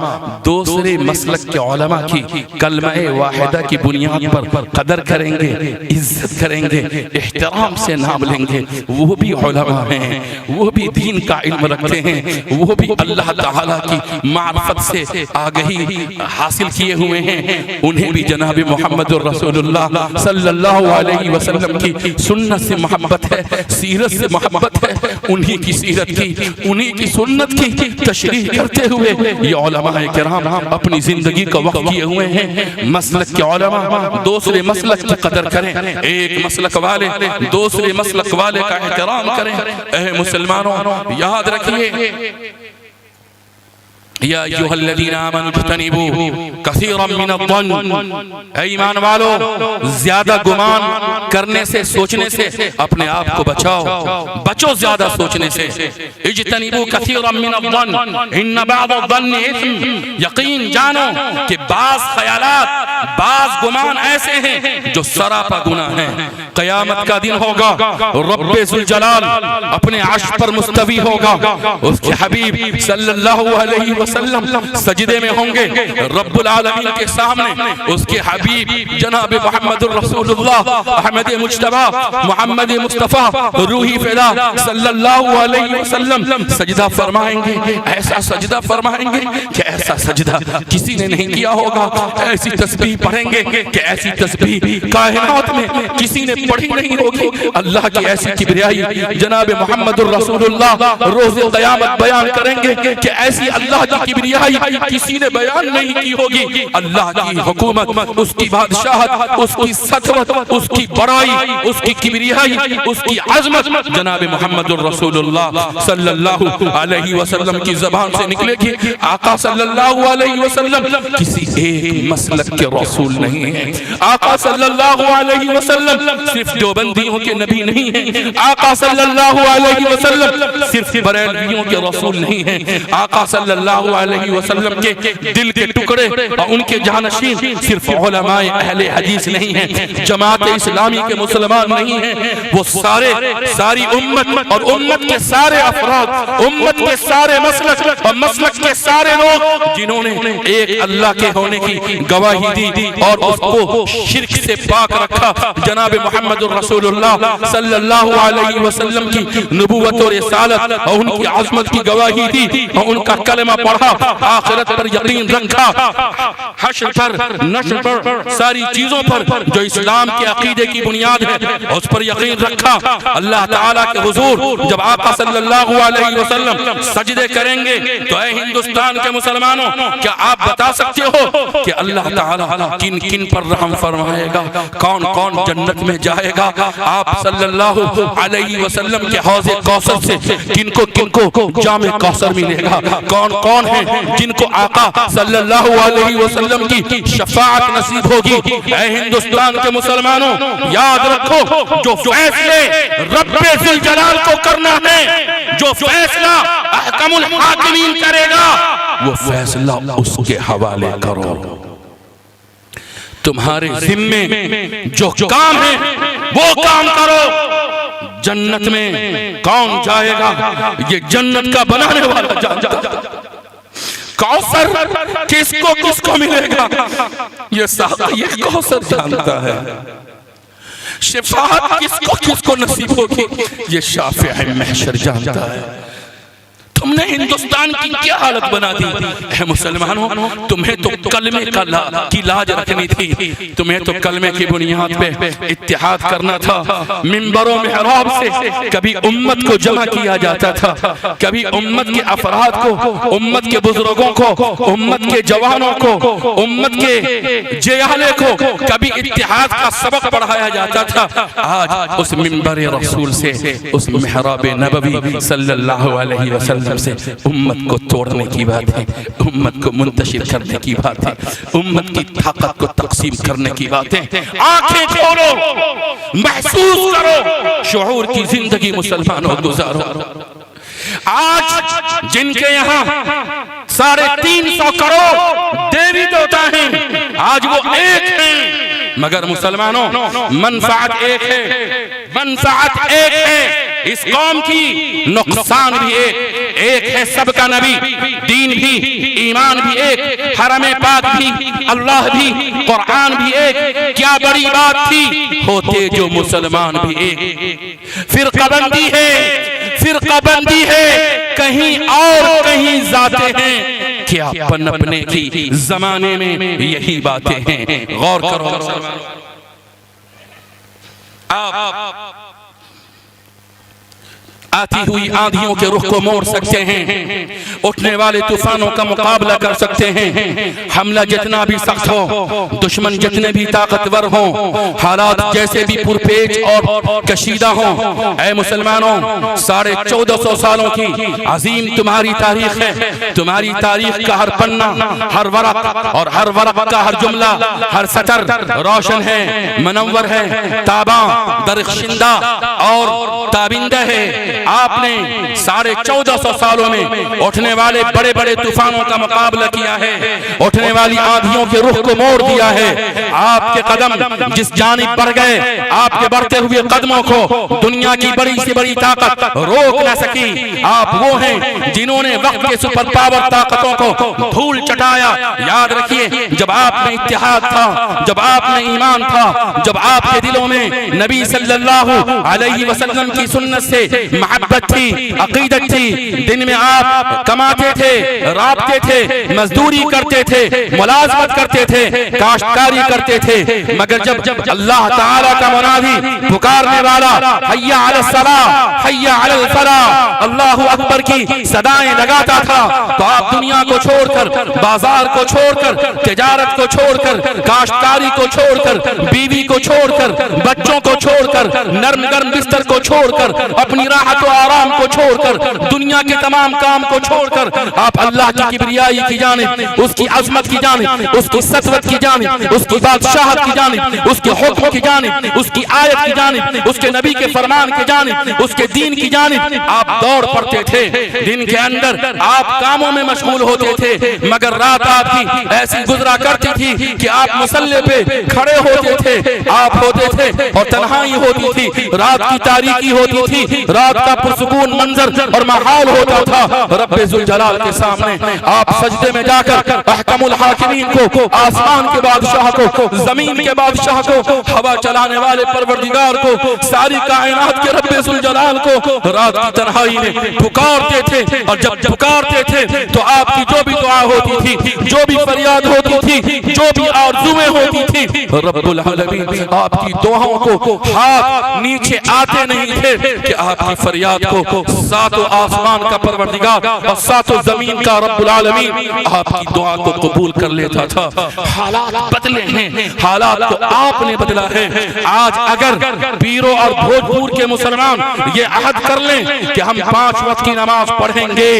दूसरे मसलक के उलमा की कलमा वाहिदा की बुनियाद पर कदर करेंगे, इज्जत करेंगे, एहतराम से नाम लेंगे, वो भी उलमा हैं, वो भी दीन का इल्म रखते हैं, वो भी अल्लाह ताला की मार्फत से आगही हासिल किए हुए हैं, उन्हें भी जनाब मोहम्मद रसूलुल्लाह सल्लल्लाहु अलैहि वसल्लम की सुन्नत से मोहब्बत है, सीरत से मोहब्बत है, उन्हीं की सीरत की, उन्हीं की सुन्नत की तशरीह करते हुए ये उलमाए किराम अपनी जिंदगी का वक्फ किए हुए हैं। मसलक के उलमा दूसरे मसलक की कदर करें, एक मसलक वाले दूसरे मसलक वाले का एहतराम करें। ऐ मुसलमानों, याद रखिए, या अय्युहल्लज़ीना आमनू इज्तनिबू कसीरम मिनज़्ज़न्न, ऐ ईमान वालों, ज्यादा गुमान करने से, सोचने से अपने आप को बचाओ, बचो ज्यादा सोचने से। इज्तनिबू कसीरम मिनज़्ज़न्न इन्न बअज़-ज़न्न इस्म, यकीन जानो कि बाज ख्यालात, बाज गुमान ऐसे हैं जो सरापा गुनाह हैं। क़यामत का दिन होगा, रब्बे ज़ुल जलाल अपने अर्श पर मुस्तवी होगा, उसके हबीब सल्लल्लाहु अलैहि वसल्लम सजदे में होंगे रब्बुल आलमीन के सामने, उसके हबीब जनाब मुहम्मदुर रसूलुल्लाह अहमद मुज्तबा मोहम्मद मुस्तफा रूही फिदा सल्लल्लाहु अलैहि वसल्लम सजदा फरमाएंगे। ऐसा सजदा फरमाएंगे कि ऐसा सजदा किसी ने नहीं किया होगा। ऐसी तस्बीह पढ़ेंगे कि ऐसी तस्बीह कायनात में किसी ने पढ़ी नहीं होगी। अल्लाह की ऐसी किबरियाई जनाब मुहम्मदुर रसूलुल्लाह रोज़े क़यामत बयान करेंगे कि ऐसी अल्लाह की किबरियाई किसी ने बयान नहीं की होगी। अल्लाह की हुकूमत, उसकी बादशाहत, उसकी सतवत, उसकी बड़ाई, उसकी किबरियाई, उसकी अज़मत जनाब मुहम्मदुर रसूलुल्लाह सल्लल्लाहु अलैहि वसल्लम की ज़बान से निकलेगी। आका सल्लल्लाहु अलैहि वसल्लम किसी एक मसलक के रसूल नहीं है। आका सल्लल्लाहु अलैहि वसल्लम सिर्फ देवबंदियों के नबी नहीं है। आका सल्लल्लाहु अलैहि वसल्लम सिर्फ बरेलवियों के रसूल नहीं है। आका सल्लल्लाहु अलैहि वसल्लम के दिल के टुकड़े और उनके जानशीन सिर्फ उलमाए अहले हदीस नहीं है, जमात इस्लामी के मुसलमान नहीं है। वो सारी उम्मत और उम्मत के सारे अफराद, उम्मत के सारे मसलक और मसलक के सारे लोग जिन्होंने एक अल्लाह के होने की गवाही दी और उसको शिर्क से पाक रखा। जनाब मुहम्मदुर रसूलुल्लाह सल्लल्लाहु अलैहि वसल्लम की नबूवत और रिसालत और उनकी अज़मत की गवाही दी और उनका कलमा पढ़ा, आखिरत पर यकीन रखा, हश्र पर, नश्र पर, सारी चीजों पर जो इस्लाम के अकीदे की बुनियाद है उस पर यकीन रखा। अल्लाह ताला के हुजूर जब आका सल्लल्लाहु अलैहि वसल्लम सजदे करेंगे तो ऐ हिंदुस्तान के मुसलमानों, क्या आप बता सकते हो कि अल्लाह ताला किन किन पर रहम फरमाएगा, कौन कौन जन्नत में जाएगा? आप सल्लल्लाहु अलैहि वसल्लम के हौज़े कौसर से किनको किनको जामे कौसर मिलेगा? कौन कौन है जिनको आका सल्लल्लाहु अलैहि वसल्लम की शफाअत नसीब होगी? ऐ हिंदुस्तान के मुसलमानों, याद रखो जो फैसले रब्बे ज़ुल जलाल को करना है, जो फैसला अहकमुल हाकिमीन करेगा, वो फैसला उसके हवाले करो। तुम्हारे जिम्मे जो काम है वो काम करो। जन्नत में कौन जाएगा ये जन्नत का बनाने वाला जानता है। कौसर किसको किसको मिलेगा ये कौसर जानता है। शिफाअत किसको किसको नसीब होगी ये शाफ़िए महशर जानता है। तुमने हिंदुस्तान की क्या हालत बना दी है मुसलमानों? तुम्हें तो कलमे की लाज रखनी थी, तुम्हें तो कलमे की बुनियाद पे इत्तिहाद करना था। मिंबरों मेहराब से कभी उम्मत को जमा किया जाता था, कभी उम्मत के अफराद को, उम्मत के बुजुर्गों को, उम्मत के जवानों को, उम्मत के जियाले को कभी इत्तिहाद का सबक पढ़ाया जाता था। आज उस मिंबर रसूल से, उस मेहराब नबवी सल्लल्लाहु अलैहि वसल्लम से उम्मत को तोड़ने की बात है, उम्मत को मुंतशिर करने की बात है, उम्मत की ताकत को तकसीम करने की बात है। आंखें खोलो, महसूस करो, शऊर की जिंदगी मुसलमानों गुजारो। आज जिनके यहाँ 350 करोड़ देवी देवता हैं, आज वो एक हैं, मगर मुसलमानों मनफात एक है, मनफात एक है। इस कौम की नुकसान भी एक है, सबका नबी, दीन भी, ईमान भी एक, हरमे पाक भी, अल्लाह भी, कुरान भी एक। क्या बड़ी बात थी, होते जो मुसलमान भी एक। फिरकाबंदी है, फिरकाबंदी है, कहीं और कहीं जाते हैं, क्या पनपने की जमाने में यही बातें हैं। गौर करो आप आती हुई आंधियों के रुख को मोड़ सकते हैं, उठने वाले तूफानों का मुकाबला कर सकते हैं। हमला जितना भी सख्त हो, दुश्मन जितने भी ताकतवर हो, हालात जैसे भी पुरपेच और कशीदा हो, ऐ मुसलमानों 1450 सालों की अजीम तुम्हारी तारीख है। तुम्हारी तारीख का हर पन्ना, हर वरक और हर वरक का हर जुमला, हर सतर रोशन है, मनव्वर है, ताबा, दरख्शिंदा और ताबिंदा है। आपने 1450 सालों में उठने वाले बड़े बड़े तूफानों का मुकाबला किया है, उठने वाली आंधियों के रुख को मोड़ दिया है। आपके कदम जिस जानिब बढ़ गए, आपके बढ़ते हुए कदमों को दुनिया की बड़ी से बड़ी ताकत रोक न सकी। आप वो हैं जिन्होंने वक्त के सुपर पावर ताकतों को धूल चटाया। याद रखिए, जब आप में इत्तेहाद था, जब आप में ईमान था, जब आपके दिलों में नबी सल्लल्लाहु अलैहि वसल्लम की सुन्नत से मोहब्बत थी, अकीदत थी, दिन में आप कमाते थे, राबते थे, मजदूरी करते थे, मुलाजमत करते थे, काश्तकारी करते थे, मगर जब अल्लाह ताला का मुनादी पुकारने वाला हय्या अलस सलाह, हय्या अलल फलाह, अल्लाहु अकबर की सदाएं लगाता था, तो आप दुनिया को छोड़कर, बाजार को छोड़कर, तिजारत को छोड़कर, काश्तकारी को छोड़कर, बीवी को छोड़कर, बच्चों को छोड़कर, नर्म गर्म बिस्तर को छोड़कर, अपनी राहत और आराम को छोड़कर, दुनिया के तमाम काम को छोड़कर आप अल्लाह की किबरियाई की जानिब, उसकी अजमत की जानिब, उसकी सतवत की जानिब, उसकी बादशाहत की जानिब, उसके हुक्म की जानिब, उसकी आयत की जानिब, उसके नबी के फरमान की जानिब, उसके दीन की जानिब आप दौड़ पड़ते थे। दिन के अंदर आप कामों में मशगूल होते थे, मगर रात आपकी ऐसी गुजरा करती थी कि आप मुसल्ले पे खड़े होते थे, आप होते थे और तन्हाई होती थी, रात की तारीकी होती थी, रात का पुरसुकून मंजर और माहौल होता था। रब्बे जुल जलाल के सामने आप सजदे में जाकर अहकमुल हाकिमीन को, आसमान के बादशाह को, जमीन के बादशाह को, हवा चलाने वाले परवरदिगार को, सारी कायनात के रब्बे जुल जलाल को रात की तन्हाई में पुकारते थे। और जब पुकारते थे तो आपकी जो भी दुआ होती थी, जो भी फरियाद होती थी, जो भी आरज़ुएं होती थी, रब्बुल आलमीन आपकी दुआओं को हाथ नीचे आते नहीं थे कि आपकी फरियाद को सातों आसमान का परवरदिगार और सातों जमीन का रब्बुल आलमीन आपकी दुआ को कबूल कर लेता था। हालात बदले हैं, हालात को आपने बदला है। आज अगर पीरों और भोजपुर के मुसलमान ये अहद कर लें कि हम 5 वक्त की नमाज पढ़ेंगे,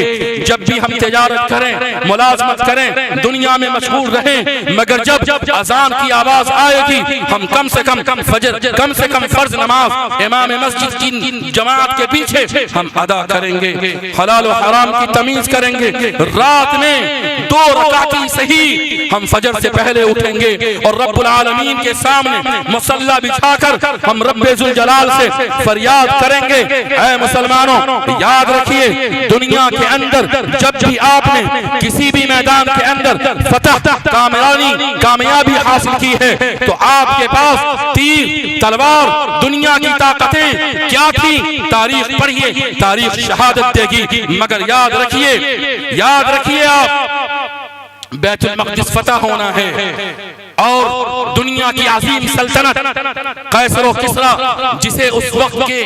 जब भी हम तिजारत करें, मुलाजमत करें, दुनिया में मशगूल रहें, मगर जब अजान की आवाज आएगी हम कम से कम फजर, कम से कम फर्ज नमाज इमाम मस्जिद की जमात के पीछे हम अदा करेंगे, हलाल और हराम की तमीज करेंगे, रात में 2 रकात सही हम फजर से पहले उठेंगे और रब्बुल आलमीन के सामने मुसल्ला बिछाकर हम रब्बे जुल जलाल से फरियाद करेंगे। ऐ मुसलमानों, याद रखिए, दुनिया के अंदर जब भी आपने किसी भी मैदान के अंदर फतह, कामयाबी हासिल की है तो आपके पास तीर, तलवार, दुनिया की ताकतें क्या थी, तारीख पढ़िए, तारीख शहादत देगी। मगर याद रखिए आप बैतुल मक़दिस फतह होना है और दुनिया की अजीम सल्तनत कैसर और किस्रा, जिसे उस वक्त के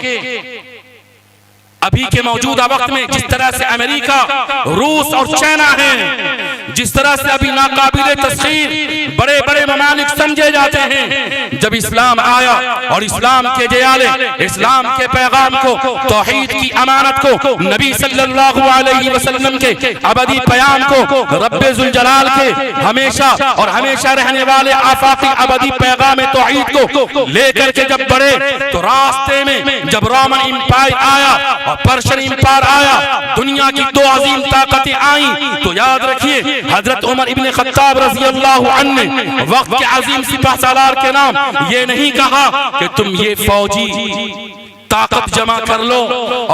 अभी के मौजूदा वक्त में जिस तरह से अमेरिका, रूस और चाइना हैं, जिस तरह से अभी नाकाबिले तस्खीर बड़े बड़े ममालिक समझे जाते हैं, जब इस्लाम आया और इस्लाम के जयाले, इस्लाम के पैगाम को, तौहीद की अमानत को, नबी सल्लल्लाहु अलैहि वसल्लम के अबदी बयान को, रब्बे जुल जलाल के हमेशा और हमेशा रहने वाले आफाकी अबदी पैगाम तौहीद को लेकर के जब बढ़े तो रास्ते में जब रोमन एम्पायर आया, पर्शियन एम्पायर आया, दुनिया की 2 अजीम ताकतें आई, तो याद रखिए हजरत उमर इब्ने खत्ताब रज़ी अल्लाहु अन्हु ने वक्त के अजीम सिपाह सालार के नाम ये नहीं कहा कि तुम ये फौजी ताकत जमा कर लो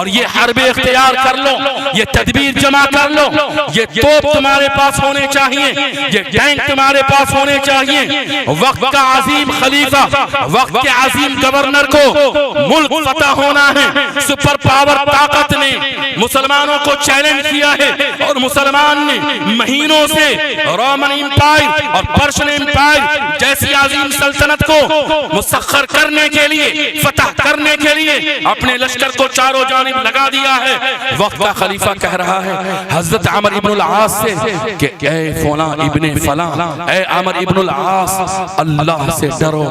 और ये हरबे इख्तियार कर लो, ये तदबीर जमा कर लो, ये तोप तुम्हारे पास होने चाहिए, ये टैंक तुम्हारे पास होने चाहिए। वक्त का अजीम खलीफा, वक्त के अजीम गवर्नर को मुल्क फतह होना है। सुपर पावर ताकत ने मुसलमानों को चैलेंज किया है और मुसलमान ने महीनों से रोमन एम्पायर और पर्शियन एम्पायर जैसी अजीम सल्तनत को मुसख्खर करने के लिए, फतह करने के लिए अपने लश्कर को चारों जानिब लगा दिया है। वक्त का खलीफा कह रहा है हजरत अमर इब्नुल आस से कि ऐ फलां इब्ने फलां, ऐ अमर इब्नुल आस, अल्लाह से डरो,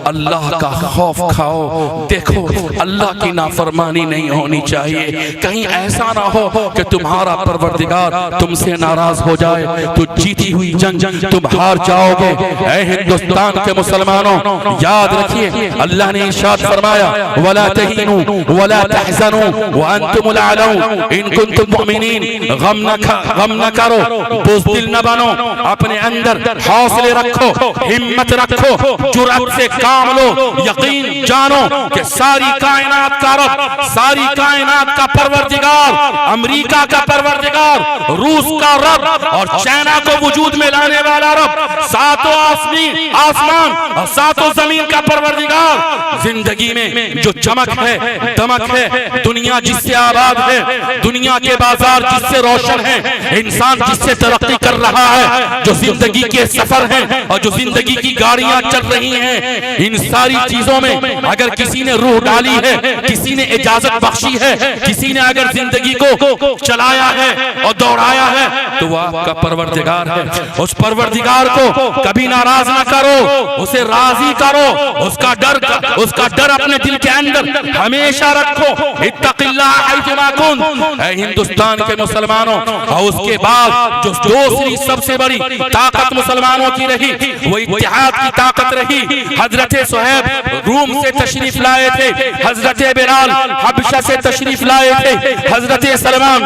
अल्लाह का खौफ खाओ, देखो अल्लाह की नाफरमानी नहीं होनी चाहिए, कहीं ऐसा ना हो कि तुम्हारा परवरदिगार तुमसे नाराज हो जाए तो जीती हुई जंग तुम हार जाओगे। ऐ हिंदुस्तान के मुसलमानों, याद रखिए अल्लाह ने इरशाद फरमाया वला तहिनु वला तहज़नु व अंतुमुल आलऊन इन कुंतुम मुमिनीन। गम न करो, बुज़दिल न बनो, अपने अंदर हौसले रखो, हिम्मत रखो, जुर्अत से काम लो, यकीन जानो कि सारी कायनात का रब, सारी कायनात का परवरदिगार, अमेरिका का परवरदिगार, रूस का रब और चाइना को वजूद में लाने वाला रब, सातों आसमान और सातों जमीन का परवरदिगार, जिंदगी में जो चमक है, दमक है, दुनिया जिससे आबाद है, दुनिया के बाजार जिससे रोशन है, इंसान जिससे तरक्की कर रहा है, जो जिंदगी के सफर हैं और जो जिंदगी की गाड़ियां चल रही हैं, इन सारी चीजों में अगर किसी ने रूह डाली है, किसी ने इजाजत बख्शी है, किसी ने अगर जिंदगी को चलाया है और दौड़ाया है, तो वह आपका परवरदिगार है। उस परवरदिगार को कभी नाराज ना करो, उसे राजी करो, उसका डर अपने दिल के अंदर हमेशा रखो। इत्तक़िल्लाह हैजुमा कुंत, ऐ हिंदुस्तान के मुसलमानों। और उसके बाद जो दूसरी सबसे बड़ी ताकत मुसलमानों की रही वो इत्तेहाद की ताकत रही। हजरत सुहैब रूम से तशरीफ लाए थे, हजरत बिलाल हबशा से तशरीफ लाए थे, हजरत सलमान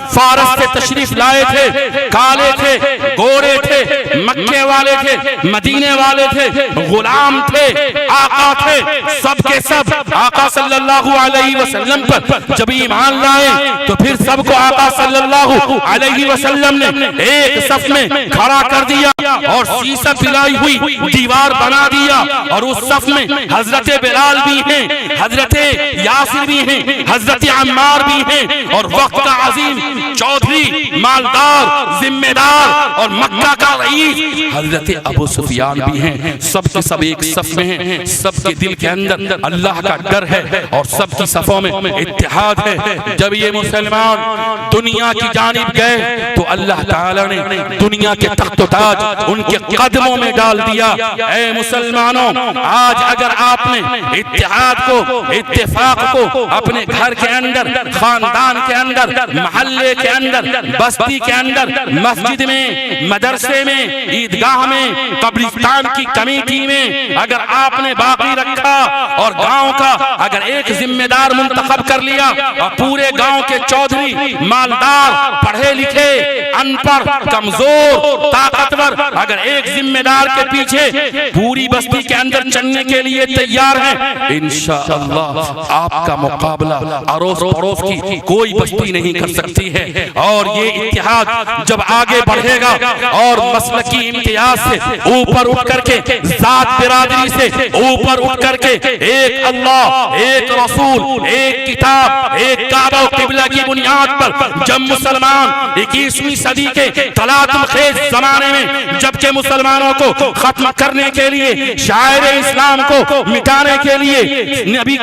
फारस से तशरीफ लाए थे। काले थे, गोरे थे, मक्के वाले थे, मदीने वाले थे, गुलाम थे, आका थे, सब के सब आका सल्लल्लाहु अलैहि वसल्लम पर जब ईमान लाए तो फिर सबको आका सल्लल्लाहु अलैहि वसल्लम ने एक सफ में खड़ा कर दिया और शीशा पिलाई हुई दीवार बना दिया। और उस सफ में हजरत बिलाल भी हैं, हजरत यासिर भी हैं, हजरत अम्मार भी हैं और वक्त का अजीम चौधरी, मालदार, जिम्मेदार और मक्का का रईस हजरत अबू सुफियान भी हैं। सब के सब एक सफ में हैं, सबके दिल के अंदर अल्लाह का डर है और सबकी सफों में इत्तेहाद है। जब ये मुसलमान दुनिया की जानिब गए तो अल्लाह ताला ने दुनिया के तख्त ताज उनके कदमों में डाल दिया। ऐ मुसलमानों, आज अगर आपने इत्तेहाद को, इत्तेफाक को अपने घर के अंदर, खानदान के अंदर, महल्ले के अंदर, बस्ती के अंदर, मस्जिद में, मदरसे में, ईदगाह में, कब्रिस्तान की कमेटी में अगर आपने बाकी रखा और गांव का अगर एक जिम्मेदार मुंतखब कर लिया और पूरे गांव के चौधरी, मालदार, पढ़े लिखे, अनपढ़, कमजोर, ताकतवर अगर एक जिम्मेदार के पीछे पूरी बस्ती के अंदर चलने के लिए तैयार है, इंशाअल्लाह आपका मुकाबला अड़ोस पड़ोस की कोई बस्ती नहीं कर सकती है। और ये इत्तेहाद जब आगे बढ़ेगा और मसलकी इम्तियाज से ऊपर उठ करके, जात बिरादरी से ऊपर उठ करके एक अल्लाह, एक रसूल, एक किताब, एक काबा किबला की बुनियाद पर जब मुसलमान 21वीं सदी के तलातुल खेज जमाने में जबकि मुसलमानों को खत्म करने के लिए, शायर इस्लाम को मिटाने के लिए, नबी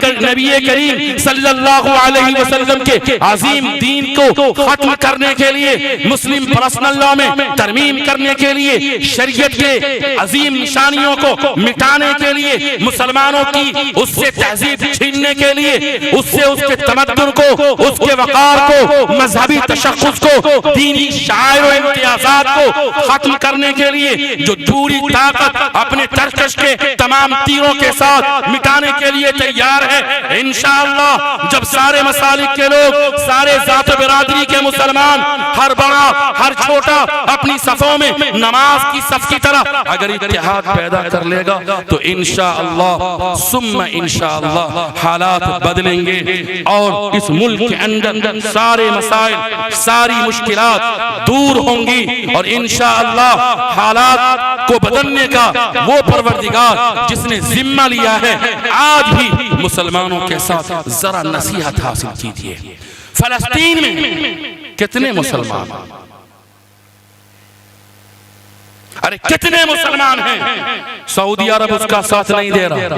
करीम सल्लल्लाहु अलैहि वसल्लम के अजीम दीन को खत्म करने के लिए, मुस्लिम पर्सनल लॉ में तरमीम करने के लिए, शरीयत के अजीम निशानियों को मिटाने के लिए, मुसलमानों की उससे तहजीब छीनने के लिए, उससे उसके तमद्दुन को, उसके वकार को, मजहबी तशख्खुस को, दीनी शायर और इम्तियाजात को खत्म करने के लिए जो पूरी ताकत अपने तरकश के तमाम तीरों के साथ मिटाने के लिए तैयार है। इंशाअल्लाह जब सारे मसालिक के लोग, सारे जात बिरादरी के मुसलमान, हर बड़ा हर छोटा अपनी सफों में नमाज की सफ की तरह अगर इत्तेहाद पैदा कर लेगा तो इंशाअल्लाह सुम्मा इंशाअल्लाह हालात बदलेंगे और इस मुल्क के अंदर सारे मसाइल, सारी मुश्किलात दूर होंगी और इंशाअल्लाह हालात को बदलने का वो परवरदिगार जिसने जिम्मा लिया है, आज भी मुसलमानों के साथ जरा नसीहत हासिल कीजिए। फलस्तीन में कितने मुसलमान, अरे कितने मुसलमान हैं, सऊदी अरब उसका साथ नहीं दे रहा,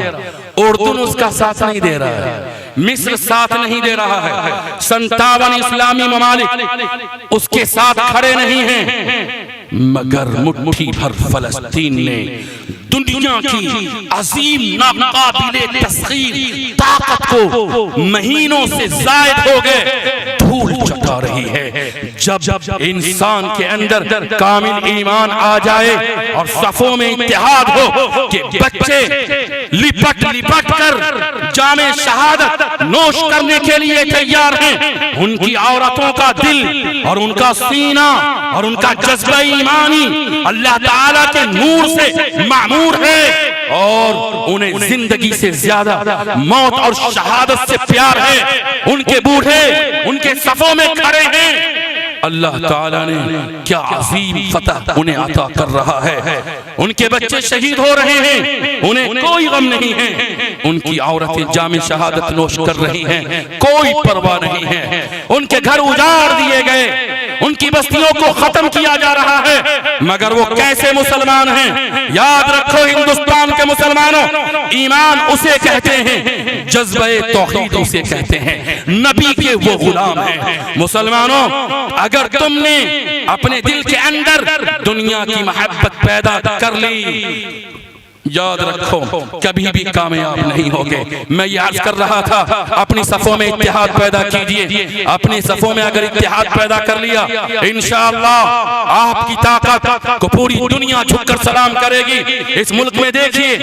उर्दू उसका साथ नहीं दे रहा है, मिस्र साथ नहीं दे रहा है, 57 इस्लामी ममालिक उसके साथ खड़े नहीं हैं, मगर मुट्ठी भर फलस्तीन ने दुनिया की अजीम नाकाबिले तस्खीर ताकत को महीनों से जायद हो गए धूल चटा रही है। जब इंसान के अंदर कामिल ईमान आ जाए और सफों में इत्तेहाद हो कि बच्चे लिपट लिपट कर जामे शहादत नोश करने के लिए तैयार हैं, उनकी औरतों का दिल और उनका सीना और उनका जज्बा ईमानी अल्लाह ताला के नूर से मामूर है और उन्हें जिंदगी से ज्यादा मौत और शहादत से प्यार है। उनके बूढ़े उनके सफों में खड़े हैं। अल्लाह ताला ने क्या अजीम फतह उन्हें अता कर रहा है। उनके बच्चे शहीद हो रहे हैं, उन्हें कोई गम नहीं है। उनकी औरतें जामे शहादत नोश कर रही हैं, कोई परवाह नहीं है। उनके घर उजाड़ दिए गए, उनकी बस्तियों को खत्म किया जा रहा है, मगर वो कैसे मुसलमान हैं? याद रखो हिंदुस्तान के मुसलमानों, ईमान उसे कहते हैं, जज्बे तौहीद उसे कहते हैं, नबी के वो गुलाम हैं। मुसलमानों, अगर तुमने अपने दिल के अंदर दुनिया की मोहब्बत पैदा कर ली, याद रखो कभी भी कामयाब नहीं होगे। मैं ये अर्ज कर रहा था, अपनी सफों में इत्तेहाद पैदा कीजिए। अपनी सफों में अगर इत्तेहाद पैदा कर लिया, इंशाअल्लाह आपकी ताकत को पूरी दुनिया झुककर सलाम करेगी। इस मुल्क में देखिए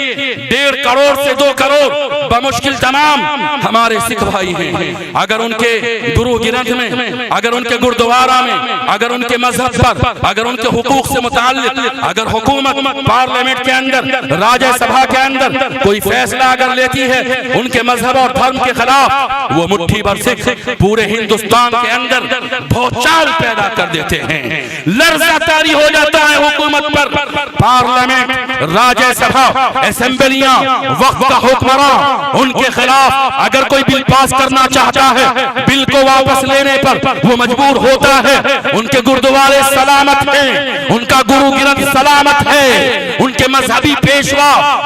1.5 करोड़ से 2 करोड़ बमुश्किल तमाम हमारे सिख भाई हैं। अगर उनके गुरु ग्रंथ में, अगर उनके गुरुद्वारा में, अगर उनके मजहब पर, अगर उनके हुकूक से मुताल्लिक अगर हुकूमत पार्लियामेंट के अंदर, राज्यसभा के अंदर कोई फैसला अगर लेती है उनके मजहब और धर्म के खिलाफ, वो मुट्ठी भर सिख पूरे हिंदुस्तान के अंदर भौचाल पैदा कर देते हैं। लर्जा तारी हो जाता है हुकूमत पर। पार्लियामेंट, राज्यसभा, असेंबलियां, वक्त का हुक्मरान, उनके खिलाफ अगर कोई बिल पास करना चाहता है, बिल को वापस लेने पर वो मजबूर होता है। उनके गुरुद्वारे सलामत हैं, उनका गुरु ग्रंथ सलामत है, उनके मजहबी पेशवा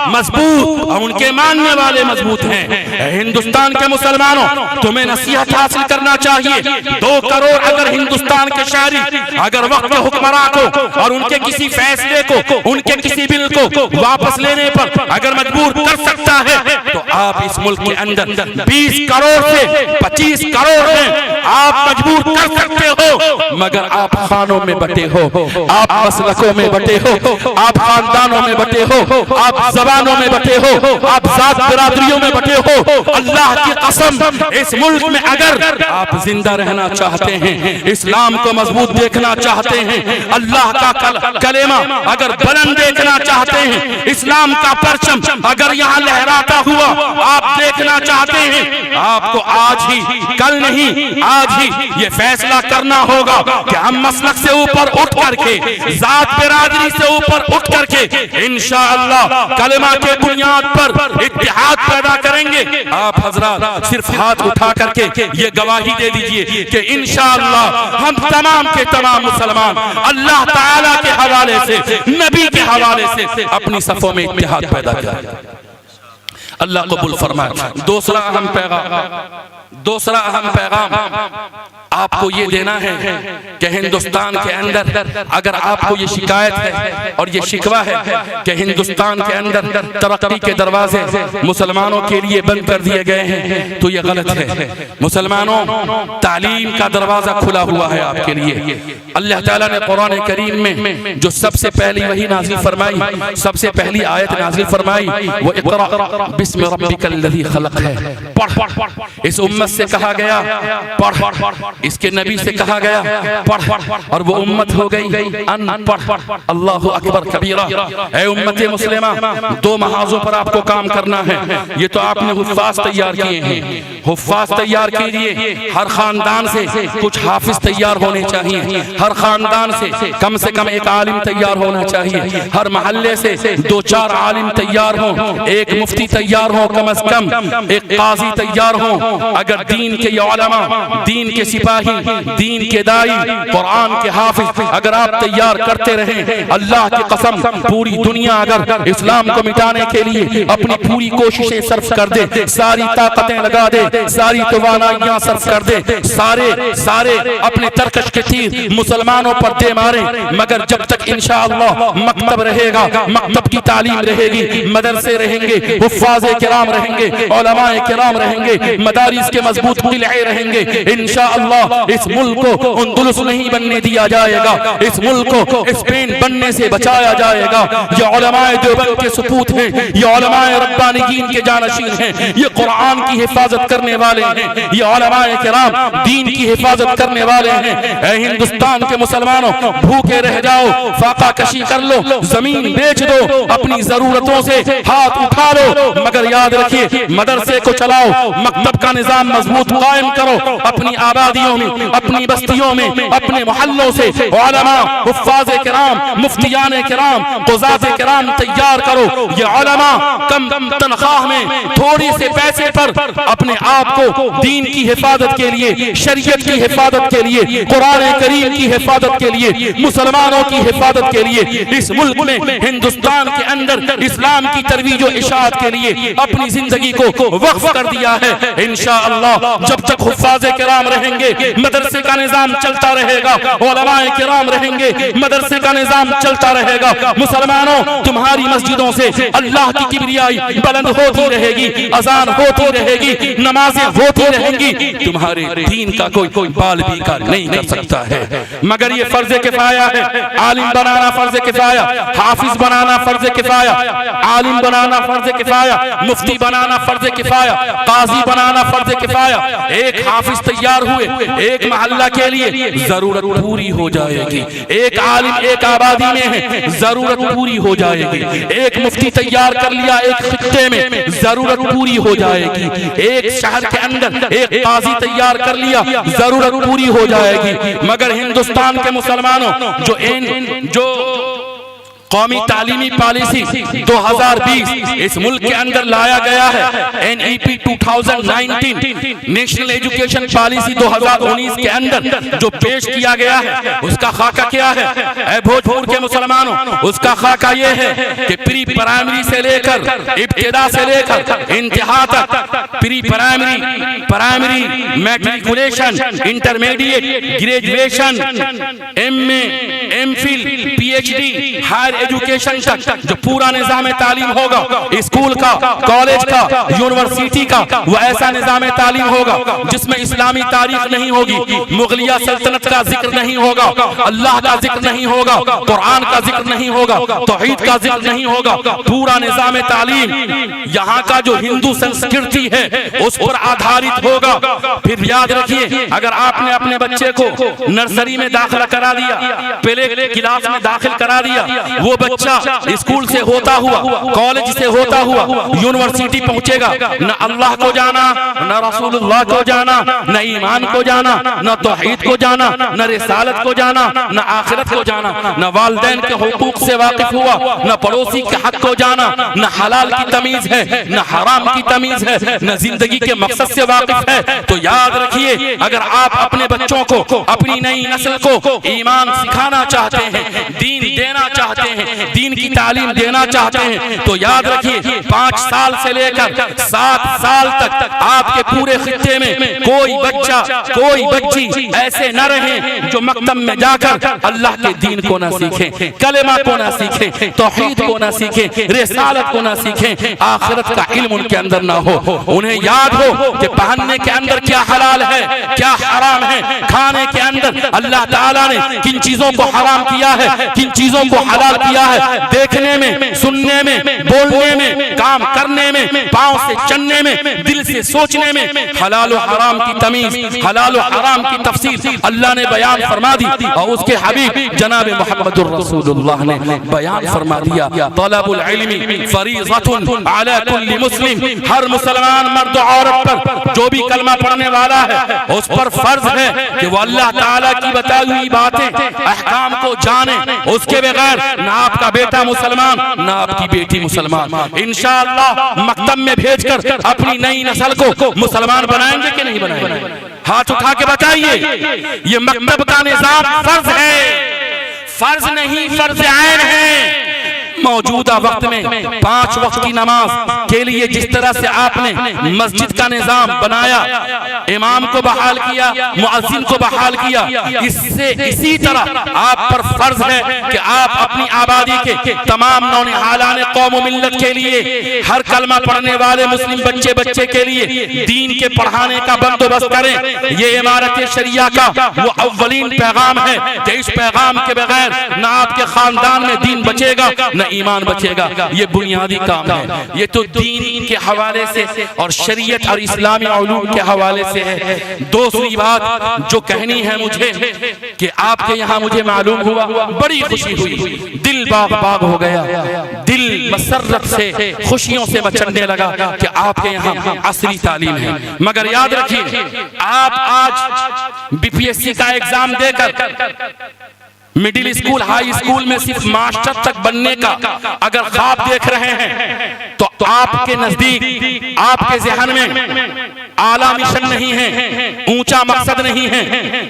मजबूत और उनके मानने वाले मजबूत हैं। हिंदुस्तान के मुसलमानों, तुम्हें नसीहत हासिल करना चाहिए। 2 करोड़ अगर हिंदुस्तान के शहरी अगर वक्त के हुक्मरान को और उनके किसी फैसले को, उनके किसी बिल को वापस लेने पर अगर मजबूर कर सकता है, तो आप इस मुल्क के अंदर 20 करोड़ से 25 करोड़ हैं, आप मजबूर कर सकते हो। मगर आप खानों में बटे हो, आप मसलकों में बटे हो, आप खानदानों में बटे हो, आप जबानों में बटे हो, आप जात बिरादरियों में बटे हो। अल्लाह की कसम, इस मुल्क में अगर आप जिंदा रहना चाहते हैं, इस्लाम को मजबूत देखना चाहते हैं, अल्लाह का कलेमा अगर बुलंद देखना चाहते हैं, इस्लाम का परचम अगर यहाँ लहराता हुआ आप देखना चाहते हैं, आपको आज ही, कल नहीं आज ही ये फैसला करना होगा कि हम मसलक से ऊपर उठ करके, जात बिरादरी से ऊपर उठ करके इंशाअल्लाह कलेमा के बुनियाद पर इत्तेहाद पैदा करेंगे। आप हजरात सिर्फ हाथ उठा करके ये गवाही दे दीजिए कि इंशाअल्लाह हम तमाम के तमाम मुसलमान अल्लाह ताला के हवाले से, नबी के हवाले से अपनी सफों में इत्तेहाद पैदा करें। अल्लाह कबूल फरमाए। दूसरा अहम पैगाम आपको ये देना है कि हिंदुस्तान के अंदर अगर आपको ये शिकायत है और ये शिकवा है कि हिंदुस्तान के अंदर तरक्की के दरवाजे मुसलमानों के लिए बंद कर दिए गए हैं, तो ये गलत है। मुसलमानों, तालीम का दरवाजा खुला हुआ है आपके लिए। अल्लाह ताला ने कुरान करीम में जो सबसे पहली वही नाज़िल फरमाई, सबसे पहली आयत नाज़िल फरमाई, वो इक़रा बिस्मि रब्बिकल लज़ी खलक़ है। पढ़। इस उम्मत से कहा गया पढ़, इसके नबी से कहा गया पढ़, और वो उम्मत हो गई अनपढ़। अल्लाहु अकबर कबीरा। ऐ उम्मते मुस्लिमा, 2 महाजों पर आपको काम करना है। ये तो आपने हुफ्फाज तैयार किए हैं, हुफ्फाज तैयार कीजिए। हर खानदान से कुछ हाफिज तैयार होने चाहिए, हर खानदान से कम एक आलिम तैयार होना चाहिए, हर महल्ले से 2-4 आलिम तैयार हो, एक मुफ्ती तैयार हो, कम से कम एक काजी तैयार हो। अगर दीन के उलमा, दीन के सिपाही, दीन के दाई, कुरान के हाफिज अगर आप तैयार करते रहें, अल्लाह की कसम पूरी दुनिया अगर इस्लाम को मिटाने के लिए अपनी पूरी कोशिशें सर्फ कर दे, सारी ताकतें लगा दे, सारी तवानाइयां सर्फ कर दे, सारे अपने तरकश के तीर मुसलमानों पर दे मारे, मगर जब तक इंशाअल्लाह मकतब रहेगा, मकतब की तालीम रहेगी, मदरसे रहेंगे, हुफ्फाज़े किराम रहेंगे, उलमाए किराम रहेंगे, मदारिस के मजबूत किले रहेंगे। इंशाअल्लाह इस मुल्क को अंदलुस नहीं बनने दिया जाएगा, इस मुल्क को स्पेन बनने से बचाया जाएगा। ये उलमाए देवबंद के सपूत हैं, ये उलमाए रब्बानीयीन के जानशीन हैं, ये कुरान की हिफाजत करने वाले हैं, ये उलमाए किराम दीन की हिफाजत करने वाले हैं। ऐ हिंदुस्तान के मुसलमानों, भूखे रह जाओ, फाका कशी कर लो, जमीन बेच दो, अपनी जरूरतों से हाथ उठा लो, मगर याद रखिए मदरसे को चलाओ, मकतब का निजाम मजबूत कायम करो। अपनी आबादियों में, अपनी बस्तियों में, अपने मोहल्लों से उलमा, हुफ्फाज़े किराम, मुफ्तियाने किराम, क़ुज़ाते किराम तैयार करो। ये उलमा कम तनख्वाह में, थोड़ी से पैसे पर अपने आप को दीन की हिफाजत के लिए, शरीयत की हिफाजत के लिए, कुरान करीम की हिफाजत के लिए, मुसलमानों की हिफाजत के लिए, इस मुल्क में हिंदुस्तान के अंदर इस्लाम की तरवीज और इशाअत के लिए अपनी जिंदगी को वक्फ कर दिया है। इंशाअल्लाह जब तक हुफ्फाज़े किराम रहेंगे, मदरसे का निजाम चलता रहेगा, उलमाए किराम रहेंगे, मदरसे का निजाम चलता रहेगा। मुसलमानों, तुम्हारी मस्जिदों से अल्लाह की किबरियाई बुलंद होती रहेगी, अजान होती रहेगी, नमाजें होती रहेंगी, तुम्हारे दीन का कोई बाल भी का नहीं कर सकता है। मगर ये फर्ज किफाया है, आलिम बनाना फर्ज किफाया, हाफिज बनाना फर्ज किफाया, आलिम बनाना फर्ज किफाया, मुफ्ती बनाना फर्ज किफाया, काजी बनाना फर्ज किफाया। एक हाफिज तैयार हुए, एक मोहल्ला के लिए जरूरत पूरी हो जाएगी। एक आलिम एक आबादी में है, जरूरत पूरी हो जाएगी। एक मुफ्ती तैयार कर लिया एक खित्ते में, जरूरत पूरी हो जाएगी। एक शहर के अंदर एक काजी तैयार कर लिया, जरूरत पूरी हो जाएगी। मगर हिंदुस्तान के मुसलमानों, जो कौमी तालीमी पॉलिसी 2020 इस मुल्क के अंदर लाया गया है, NEP 2019 नेशनल एजुकेशन पॉलिसी 2019 के अंदर जो पेश किया गया है, उसका खाका क्या है? ऐ भोजपुर के मुसलमानों, उसका खाका ये है कि प्री प्राइमरी से लेकर इब्तिदा से लेकर इंतहा तक, pre primary, primary, matriculation, intermediate, graduation, MA, MPhil, PhD, higher education तक जो पूरा निजाम तालीम होगा, स्कूल का, कॉलेज का, यूनिवर्सिटी का, वो ऐसा निजाम तालीम होगा जिसमें इस्लामी तारीख नहीं होगी, मुगलिया सल्तनत का जिक्र नहीं होगा, अल्लाह का जिक्र नहीं होगा, कुरान का जिक्र नहीं होगा, तौहीद का जिक्र नहीं होगा। पूरा निजाम तालीम यहाँ का जो हिंदू संस्कृति है उस पर आधारित होगा। फिर याद रखिए, अगर आपने अपने बच्चे को नर्सरी में दाखिला करा दिया, पहले क्लास में दाखिल करा दिया, वो बच्चा स्कूल से होता हुआ, कॉलेज से होता हुआ यूनिवर्सिटी पहुंचेगा, न अल्लाह को जाना, न रसूलुल्लाह को जाना, न ईमान को जाना, न तौहीद को जाना, न रिसालत को जाना, न आखिरत को जाना, न वालिदैन के हुकूक से वाकिफ हुआ, न पड़ोसी के हक को जाना, न हलाल की तमीज है, न हराम की तमीज है, न जिंदगी के मकसद से वाकिफ है। तो याद रखिए, अगर आप अपने बच्चों को, अपनी नई नस्ल को ईमान सिखाना चाहते हैं, दीन देना चाहते हैं, दीन की तालीम देना चाहते हैं, तो याद रखिए 5 साल से लेकर 7 साल तक आपके पूरे खित्ते में कोई बच्चा, कोई बच्ची ऐसे न रहे जो मकतब में जाकर अल्लाह के दीन को ना सीखें, कलेमा को ना सीखें, तौहीद को ना सीखें, रिसालत को ना सीखें, आखिरत का इल्म उनके अंदर ना हो। उन्हें याद हो कि पहनने के अंदर क्या हलाल है, क्या हराम है, खाने के अंदर अल्लाह ताला ने किन चीजों को हराम किया है, किन चीजों को हलाल किया है, देखने में, सुनने में, बोलने में, काम करने में, पांव से चलने में, दिल से सोचने में, हलाल और हराम की तमीज, हलाल और हराम की तफसील अल्लाह ने बयान फरमा दी और उसके हबीब जनाब मुहम्मदुर रसूलुल्लाह ने बयान फरमा दिया। तलबुल इल्मी फरीज़तुन अला कुल्ली मुस्लिम, हर मुसलमान मर्द और औरत पर जो भी कलमा पढ़ने वाला है उस पर फर्ज है कि वो अल्लाह ताला की बताई हुई बातें, अहकाम को जाने। उसके बगैर ना आपका बेटा मुसलमान, ना आपकी बेटी मुसलमान। इंशाअल्लाह मकतब में भेजकर अपनी नई नस्ल को मुसलमान बनाएंगे कि नहीं बनाएंगे? हाथ उठा के बताइए। ये मकतब का निजाम फर्ज है, फर्ज नहीं फर्ज आइन है। मौजूदा वक्त में 5 वक्त की नमाज के लिए जिस तरह से आपने मस्जिद का निजाम बनाया, इमाम को बहाल किया, मुअज्जिन को बहाल किया, इससे इसी तरह आप पर फर्ज है कि आप अपनी आबादी के तमाम नौनिहालाने कौम मिल्लत के लिए, हर कलमा पढ़ने वाले मुस्लिम बच्चे के लिए दीन के पढ़ाने का बंदोबस्त करें। ये इमारत शरिया का वो अव्वलीन पैगाम है कि इस पैगाम के बगैर न आपके खानदान में दीन बचेगा न ईमान बचेगा। ये बुनियादी काम है। ये तो दीन के हवाले से और शरीयत और इस्लामी उलूम के हवाले से है। दूसरी बात जो कहनी है मुझे कि आपके यहाँ मुझे मालूम हुआ, बड़ी खुशी हुई, दिल बाग बाग हो गया, दिल मसरत से खुशियों से मचलने लगा कि आपके यहाँ असली तालीम है। मगर याद रखिए, आप आज बीपीएससी का एग्जाम देकर मिडिल स्कूल हाई स्कूल में सिर्फ मास्टर तक बनने का अगर ख्वाब देख रहे हैं तो आपके नजदीक, आपके ज़हन में आला मिशन नहीं है, ऊंचा मकसद नहीं है।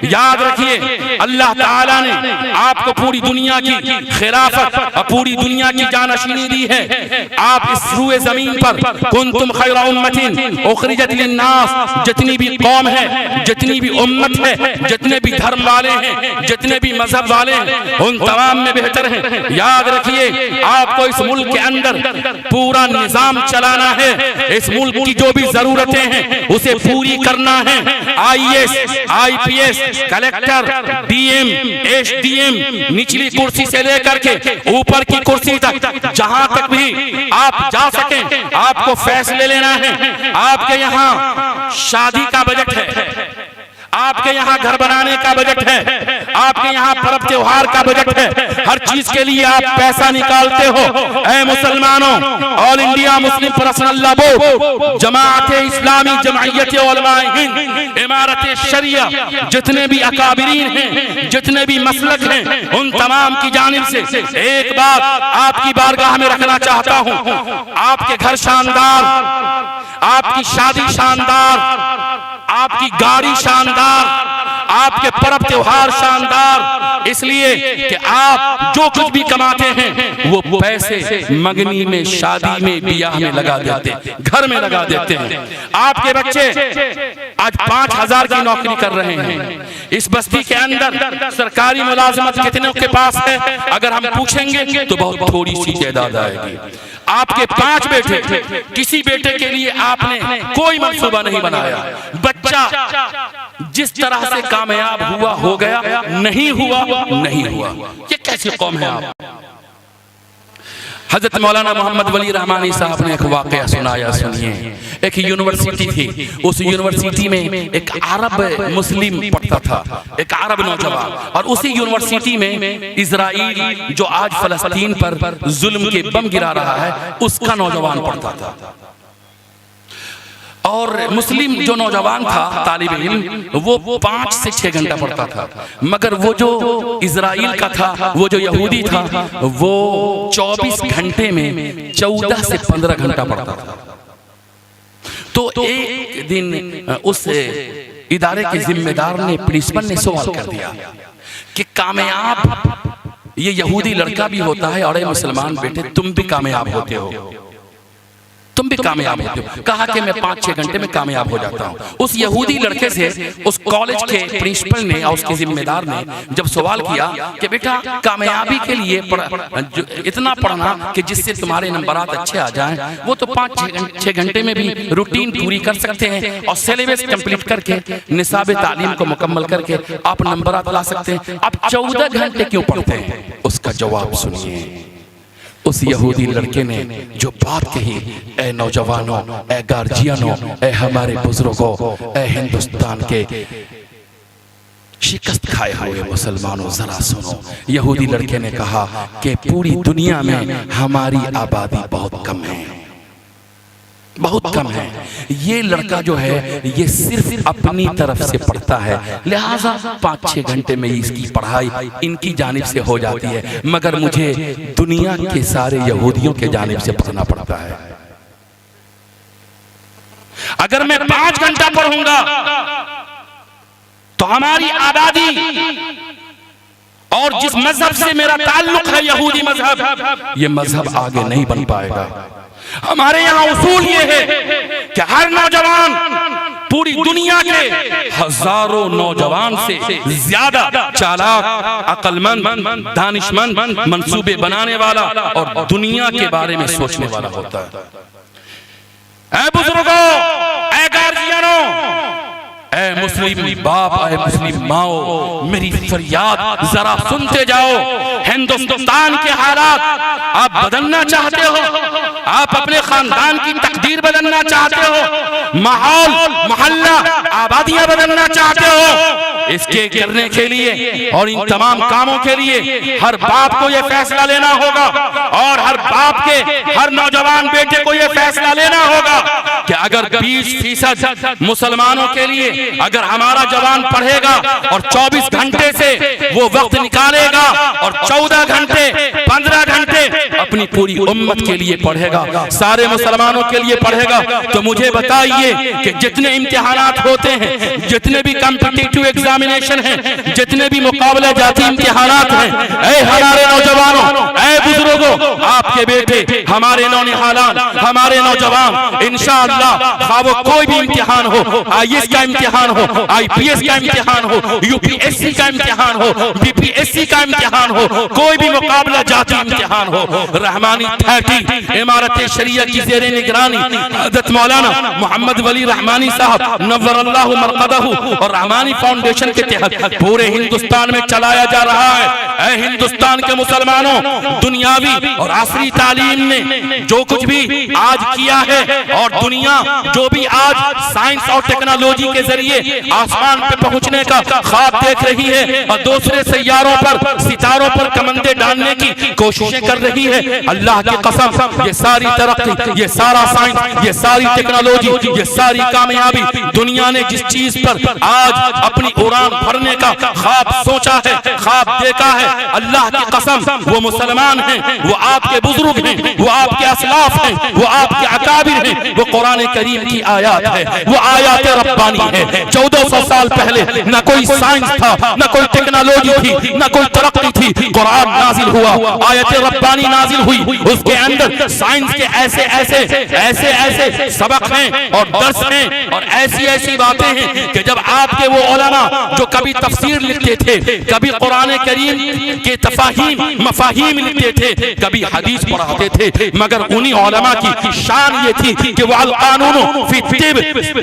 याद रखिए, अल्लाह ताला ने आपको पूरी दुनिया की खिलाफत और पूरी दुनिया की जानशीनी दी है। आप इस रूए जमीन पर कुंतुम खैरा उम्मतिन उखरिजत लिन्नास, जितनी भी कौम है, जितनी भी उम्मत है, जितने भी धर्म वाले हैं, जितने भी मजहब वाले हैं, उन तमाम में बेहतर हैं। याद रखिए, आपको इस मुल्क के अंदर पूरा निजाम चलाना है। इस मुल्क की जो भी जरूरतें हैं उसे पूरी करना है। IAS, IPS, collector, DM, SDM, निचली कुर्सी से लेकर के ऊपर की कुर्सी तक, जहां तक भी आप जा सकें, आपको फैसले लेना है। आपके यहाँ शादी का बजट है, आपके यहाँ घर बनाने का बजट है, आपके यहाँ पर्व त्योहार का बजट है, हर चीज के लिए आप पैसा निकालते हो। ऐ मुसलमानों, all India Muslim personal law board, Jamaat Islami, Jamiat Ulama Hind, इमारत शरिया, जितने भी अकाबिरीन हैं, जितने भी मसलक हैं, उन तमाम की जानिब से एक बात आपकी बारगाह में रखना चाहता हूँ। आपके घर शानदार, आपकी शादी शानदार, आपकी गाड़ी शानदार, आपके पर्व त्योहार शानदार, इसलिए कि आप जो कुछ भी कमाते हैं वो पैसे मंगनी में, शादी में, बियाह में लगा देते, घर में लगा देते हैं। आपके बच्चे आज 5,000 की नौकरी कर रहे हैं। इस बस्ती के अंदर सरकारी मुलाजमत कितने के पास है? अगर हम पूछेंगे तो बहुत थोड़ी सी तादाद आएगी। आपके 5 बेटे, किसी बेटे के लिए आपने कोई मंसूबा नहीं बनाया। बच्चा जिस तरह से कामयाब हुआ हो गया, नहीं हुआ नहीं हुआ। ये कैसी कौम है आप? हजरत मौलाना मोहम्मद वली रहमानी साहब ने एक वाकया सुनाया, सुनिए। एक यूनिवर्सिटी थी, उस यूनिवर्सिटी में एक अरब मुस्लिम पढ़ता था, एक अरब नौजवान, और उसी यूनिवर्सिटी में इजराइल जो आज फलस्तीन पर जुल्म के बम गिरा रहा है, उसका नौजवान पढ़ता था। और मुस्लिम जो नौजवान था, तालिब इल्म, वो 5 से 6 घंटा पढ़ता था। मगर वो जो इजराइल का था, वो जो यहूदी था, वो 24 घंटे में 14 से 15 घंटा पढ़ता था। तो एक दिन उस इदारे के जिम्मेदार ने, प्रिंसिपल ने सवाल कर दिया कि कामयाब ये यहूदी लड़का भी होता है और ये मुसलमान बेटे, तुम भी कामयाब होते हो, तुम भी कामयाब होते हो। कहा कि मैं 5-6 घंटे में कामयाब हो जाता हूँ। उस यहूदी लड़के से उस कॉलेज के प्रिंसिपल ने और उसके जिम्मेदार ने जब सवाल किया कि बेटा, कामयाबी के लिए इतना पढ़ना कि जिससे तुम्हारे नंबरात अच्छे आ जाएं, वो तो 5-6 घंटे में भी रूटीन पूरी कर सकते हैं और सिलेबस कंप्लीट करके निसाब तालीम को मुकम्मल करके आप नंबरात ला सकते हैं। आप 14 घंटे क्यों पढ़ते हैं? उसका जवाब सुनिए। उस यहूदी लड़के ने जो बात कही, ए नौजवानों, ए गार्जियनों, ए हमारे बुजुर्गों, ए हिंदुस्तान के शिकस्त खाए हुए मुसलमानों, जरा सुनो। यहूदी लड़के ने कहा कि पूरी दुनिया में हमारी आबादी बहुत कम है, बहुत कम है। ये लड़का जो है ये सिर्फ अपनी तरफ से पढ़ता है, लिहाजा 5-6 घंटे में इसकी पढ़ाई इनकी जानिब से हो जाती है, मगर मुझे दुनिया के सारे यहूदियों के जानिब से पढ़ना पड़ता है। अगर मैं 5 घंटा पढ़ूंगा तो हमारी आबादी और जिस मजहब से मेरा ताल्लुक है यहूदी मजहब, ये मजहब आगे नहीं बन पाएगा। हमारे यहाँ उसूल ये है कि हर नौजवान पूरी दुनिया के हजारों नौजवान से ज्यादा चालाक, अक्लमंद, दानिशमंद, मंसूबे बनाने वाला और दुनिया के बारे में सोचने वाला होता है। ऐ बुजुर्गों, ऐ गार्जियनों, ऐ मुस्लिम बाप, ऐ मुस्लिम माओ, मेरी फरियाद जरा सुनते जाओ। हिंदुस्तान के हालात आप बदलना चाहते हो, आप अपने खानदान की तकदीर बदलना चाहते हो, माहौल, मोहल्ला, आबादियां बदलना चाहते हो, इसके करने के लिए और इन तमाम कामों के लिए हर बाप को यह फैसला लेना होगा और हर बाप के हर नौजवान बेटे को यह फैसला लेना होगा कि अगर 20% मुसलमानों के लिए अगर हमारा जवान पढ़ेगा और 24 घंटे से वो वक्त निकालेगा और 14 घंटे 15 घंटे अपनी पूरी उम्मत के लिए पढ़ेगा, सारे मुसलमानों के लिए पढ़ेगा, तो मुझे बताइए कि जितने इम्तिहानात होते हैं, जितने भी कॉम्पिटिटिव एग्जामिनेशन हैं, जितने भी मुकाबला जाती इम्तिहानात हैं, ऐ हमारे नौजवानों, ऐ बुजुर्गों, आपके बेटे, हमारे नौनिहालान, हमारे नौजवान इंशाअल्लाह खा वो कोई भी इम्तिहान हो, IAS का इम्तिहान हो, IPS का इम्तिहान हो, UPSC का इम्तिहान हो, BPSC का इम्तिहान हो, कोई भी मुकाबला जाती इम्तिहान हो, रहमानी 30 इमारत शरिया की ज़ेरे निगरानी हज़रत मौलाना मोहम्मद वली रहमानी साहब नव्वरल्लाहु मरक़दहू और रहमानी फाउंडेशन के तहत पूरे हिंदुस्तान में चलाया जा रहा है। ऐ हिंदुस्तान के मुसलमानों, दुनियावी और आसरी तालीम ने जो कुछ भी आज किया है और दुनिया जो भी आज साइंस और टेक्नोलॉजी के जरिए आसमान पे पहुंचने का ख्वाब देख रही है और दूसरे सैयारों पर, सितारों पर कमंदे डालने की कोशिशें कर रही है, अल्लाह की कसम ये सारी तरक्की, ये सारा साइंस, ये सारी टेक्नोलॉजी, ये सारी कामयाबी दुनिया ने जिस चीज पर आज अपनी उड़ान भरने का ख्वाब सोचा है, ख्वाब देखा है, अल्लाह की कसम वो मुसलमान हैं, वो आपके बुजुर्ग हैं, वो आपके असलाफ हैं, वो आपके अकाबिर हैं, वो कुरान करीम की आयत है, वो आयत रब्बानी है। 1400 साल पहले न कोई साइंस था, न कोई टेक्नोलॉजी थी, न कोई तरक्की थी, कुरान नाजिल हुआ, आयत रब्बानी नाजिल हुई, उसके अंदर साइंस के ऐसे ऐसे ऐसे ऐसे सबक हैं और दर्स हैं और ऐसी ऐसी बातें हैं कि जब आपके वो उलमा जो कभी तफसीर लिखते थे, कभी कुरान करीम के तफाहीम मफाहीम लिखते थे, कभी हदीस पढ़ाते थे, मगर उन्हीं उलमा की शान ये थी कि वो अल कानून फी तिब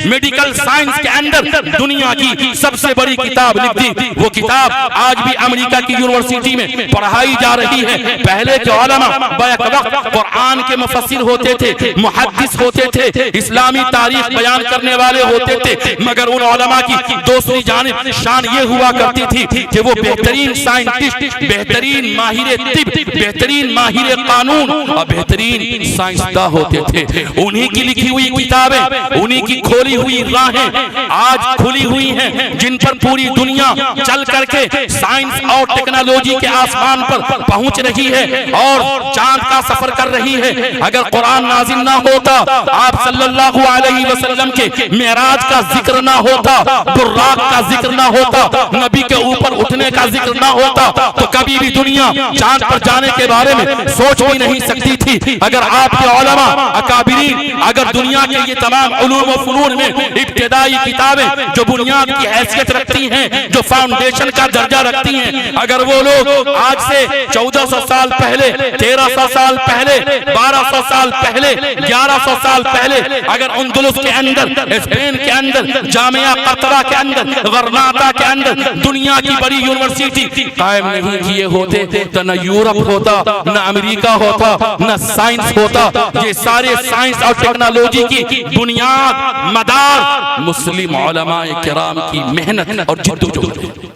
मेडिकल साइंस के अंदर दुनिया की सबसे बड़ी किताब लिख दी। वो किताब आज भी अमेरिका की यूनिवर्सिटी में पढ़ाई जा रही है। पहले के उलमा बैक वक्त कुरान के मुफस्सिर होते थे, मुहद्दिस होते थे, इस्लामी तारीख बयान करने वाले होते थे, मगर उन उलमा की दूसरी जानिब शान ये हुआ करती थी कि वो बेहतरीन साइंटिस्ट, बेहतरीन माहिर तिब, बेहतरीन माहिर कानून और बेहतरीन साइंसदा होते थे। उन्हीं की लिखी हुई किताबें, उन्हीं की खोली हुई राहें आज खुली हुई हैं, जिन पर पूरी दुनिया चल करके साइंस और टेक्नोलॉजी के आसमान पर पहुंच रही है और चांद का सफर कर रही है। अगर कुरान नाजिल ना होता, आप सल्लल्लाहु अलैहि वसल्लम के मेराज का जिक्र ना होता, बुर्राक का जिक्र ना होता, नबी के ऊपर उठने का जिक्र ना होता, तो कभी भी दुनिया चांद पर जाने के बारे में सोच भी नहीं सकती थी। अगर आपके उलमा अकाबिरीन, अगर दुनिया के ये तमाम उलूम व फनून में इब्तिदाई किताबें जो बुनियाद की हैसियत रखती हैं, जो फाउंडेशन का दर्जा रखती हैं, अगर वो लोग आज से 1400 साल पहले, 1300 साल पहले, 1200 साल पहले, 1100 साल पहले अगर अंदलुस के अंदर, स्पेन के अंदर, जामिया कर्तबा के अंदर, गरनाता के अंदर दुनिया की बड़ी यूनिवर्सिटी कायम नहीं किए होते तो न यूरोप होता, न अमेरिका होता, न साइंस होता। ये सारे साइंस और टेक्नोलॉजी की बुनियाद, मदार मुस्लिम उलमाए किराम की मेहनत और जिद्दोजहद।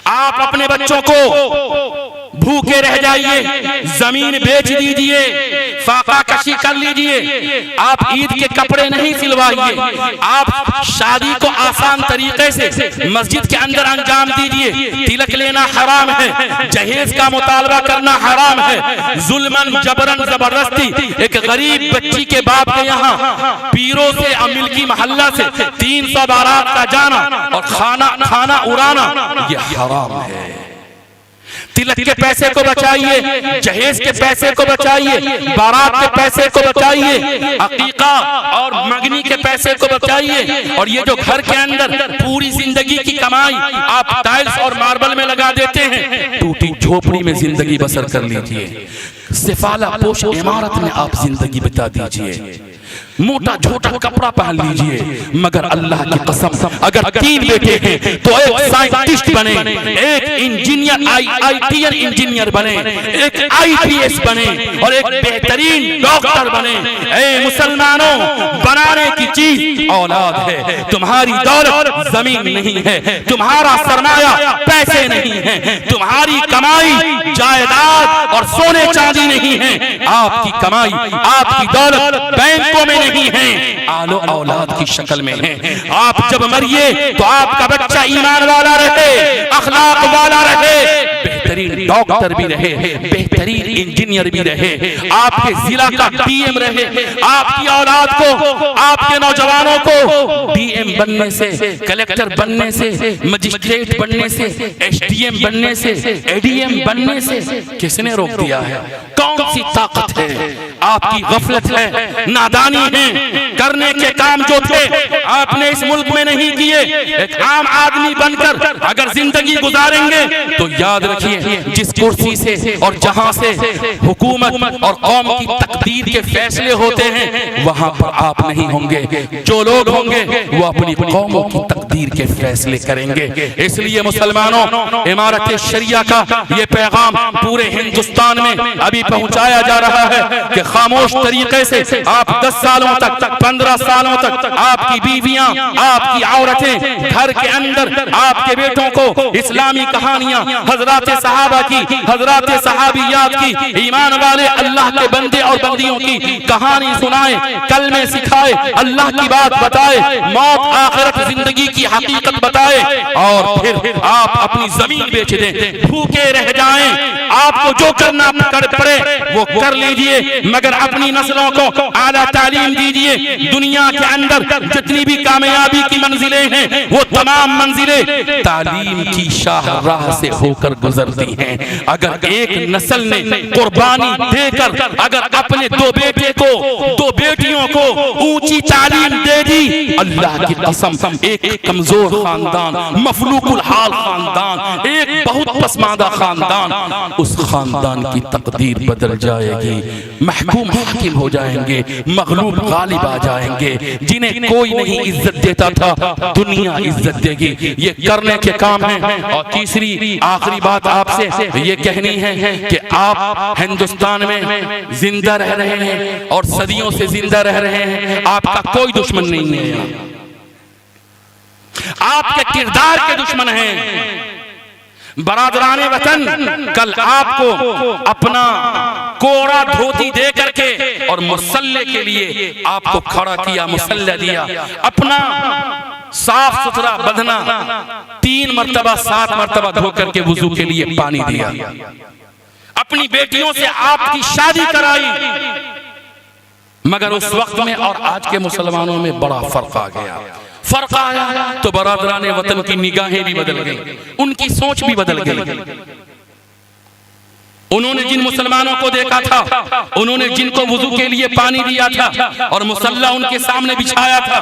आप अपने बच्चों को भूखे रह जाइए, जमीन बेच दीजिए, फाका कशी कर लीजिए, आप ईद के कपड़े नहीं सिलवाइए, आप शादी को आसान तरीके से मस्जिद के अंदर अंजाम दीजिए। तिलक लेना हराम है, जहेज का मुतालबा करना हराम है, जुल्मन जबरन जबरदस्ती एक गरीब बच्ची के बाप के यहाँ पीरों से अमिलकी मोहल्ला से 300 बारात का जाना और खाना उड़ाना, यह हराम है। तिलक के पैसे को बचाइए, जहेज के पैसे को बचाइए, बारात के पैसे को बचाइए, अकीका और मगनी के पैसे को बचाइए। और ये जो घर के अंदर पूरी जिंदगी की कमाई आप टाइल्स और मार्बल में लगा देते हैं, टूटी झोपड़ी में जिंदगी बसर कर लीजिए, सिफाला पोश इमारत में आप जिंदगी बिता दीजिए, मोटा छोटा कपड़ा पहन लीजिए, मगर अल्लाह की कसम अगर 3 बेटे हैं तो एक साइंटिस्ट बने, एक इंजीनियर आईआईटीएन इंजीनियर बने, एक आईपीएस बने और एक बेहतरीन डॉक्टर बने। ए मुसलमानों, बनाने की चीज औलाद है, तुम्हारी दौलत जमीन नहीं है, तुम्हारा सरमाया पैसे नहीं है, तुम्हारी कमाई जायदाद और सोने चांदी नहीं है, आपकी कमाई आपकी दौलत बैंकों में नहीं है, आलो औलाद की शक्ल में है। आप जब मरिए तो आपका बच्चा ईमान वाला रहे, अखलाक वाला रहे, बेहतरीन डॉक्टर भी रहे, बेहतरीन इंजीनियर भी रहे, आपके जिला का डीएम रहे, आपकी औलाद को, आपके नौजवानों को डीएम बनने से, कलेक्टर बनने से, मजिस्ट्रेट बनने से, एसडीएम बनने से, एडीएम बनने से किसने रोक दिया है? कौन सी ताकत है? आपकी गफलत है, नादानी है, करने के काम जो थे आपने इस मुल्क में नहीं किए। एक आम आदमी बनकर अगर जिंदगी गुजारेंगे तो याद रखिए, जिस कुर्सी से और जहां से हुकूमत और कौम की तकदीर के फैसले होते हैं वहां पर आप नहीं होंगे। जो लोग होंगे वो अपनी कौमों की तकदीर के फैसले करेंगे। इसलिए मुसलमानों, इमारत शरिया का ये पैगाम पूरे हिंदुस्तान में अभी पहुंचाया जा रहा है कि खामोश तरीके से आप 10 सालों तक, 15 सालों तक आपकी बीवियां, आपकी औरतें घर के अंदर आपके बेटों को इस्लामी कहानियां, हजरात सहाबा की, हजरात सहाबियात की, ईमान वाले अल्लाह के बंदे और बंदियों की कहानी सुनाए, कलमे सिखाए, अल्लाह की बात बताए, मौत आखिरत जिंदगी की हकीकत बताए, और फिर आप अपनी जमीन बेच दें, भूखे रह जाएं, आपको जो करना पड़े वो कर लीजिए, मगर अपनी नस्लों को आला तालीम दीजिए। दुनिया के अंदर जितनी भी कामयाबी की मंजिलें हैं वो तमाम मंजिलें तालीम की शाहराह से होकर गुजरती हैं। अगर एक नस्ल ने कुर्बानी देकर अगर अपने 2 बेटे को, 2 बेटियों को ऊंची तालीम दे दी, अल्लाह की कसम एक कमजोर खानदान, मफलूकुल हाल खानदान, एक बहुत पसमानदा खानदान, उस खानदान की तकदीर बदल जाएगी, महकूम हाकिम हो जाएंगे, मगलूब गालिब आ जाएंगे। जिन्हें कोई नहीं इज्जत देता था दुनिया इज्जत देगी। ये करने के काम है। और तीसरी आखिरी बात आपसे ये कहनी है कि आप हिंदुस्तान में जिंदा रह रहे हैं और सदियों से जिंदा रह रहे हैं, आपका कोई दुश्मन नहीं है, आपके किरदार के दुश्मन हैं। बरादराने वतन, कल आपको अपना कोड़ा धोती दे करके और मुसल्ले के लिए आपको खड़ा किया, मुसल्ला दिया, अपना साफ सुथरा बदना 3 मर्तबा 7 मर्तबा धो करके वुजू के लिए पानी दिया, अपनी बेटियों से आपकी शादी कराई, मगर उस वक्त में और आज के मुसलमानों में बड़ा फर्क आ गया। फर्क आया तो बरादराने वतन की निगाहें भी बदल गई, उनकी सोच भी बदल गई। उन्होंने जिन मुसलमानों को देखा था, उन्होंने जिनको वुजू के लिए पानी दिया था और मुसल्ला उनके सामने बिछाया था,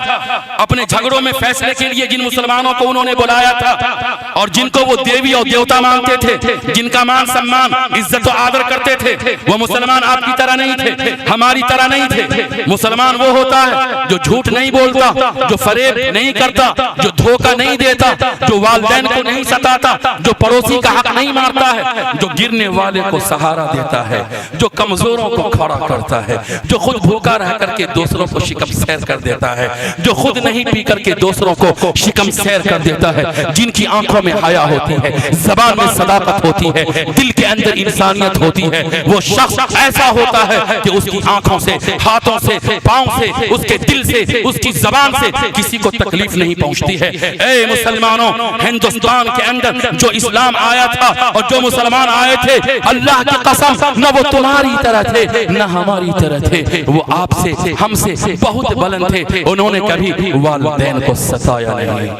अपने झगड़ों में फैसले के लिए जिन मुसलमानों को उन्होंने बुलाया था और जिनको वो देवी और देवता मानते थे, जिनका मान सम्मान इज्जत और आदर करते थे, वो मुसलमान आपकी तरह नहीं थे, हमारी तरह नहीं थे। मुसलमान वो होता है जो झूठ नहीं बोलता, जो फरेब नहीं करता, जो धोखा नहीं देता, जो वालिदैन को नहीं सताता, जो पड़ोसी का हक नहीं मारता है, जो गिरने वाले को सहारा देता है, जो कमजोरों को खड़ा करता है, जो खुद भूखा रह करके दूसरों को शिकम सैर कर देता है, जो खुद नहीं पी करके दूसरों को शिकम सैर कर देता है, जिनकी आंखों में हया होती है, जबान में सदाकत होती है, दिल के अंदर इंसानियत होती है, वो शख्स ऐसा होता है कि उसकी आंखों से, हाथों से, पांव से, उसके दिल से, उसकी जबान से किसी को तकलीफ नहीं पहुंचती है। ए मुसलमानों, हिंदुस्तान के अंदर जो इस्लाम आया था और जो मुसलमान आए थे, अल्लाह की कसम न वो तुम्हारी तरह थे न हमारी तरह थे, वो आपसे हमसे बहुत बुलंद थे। उन्होंने कभी वालिदैन को सताया नहीं,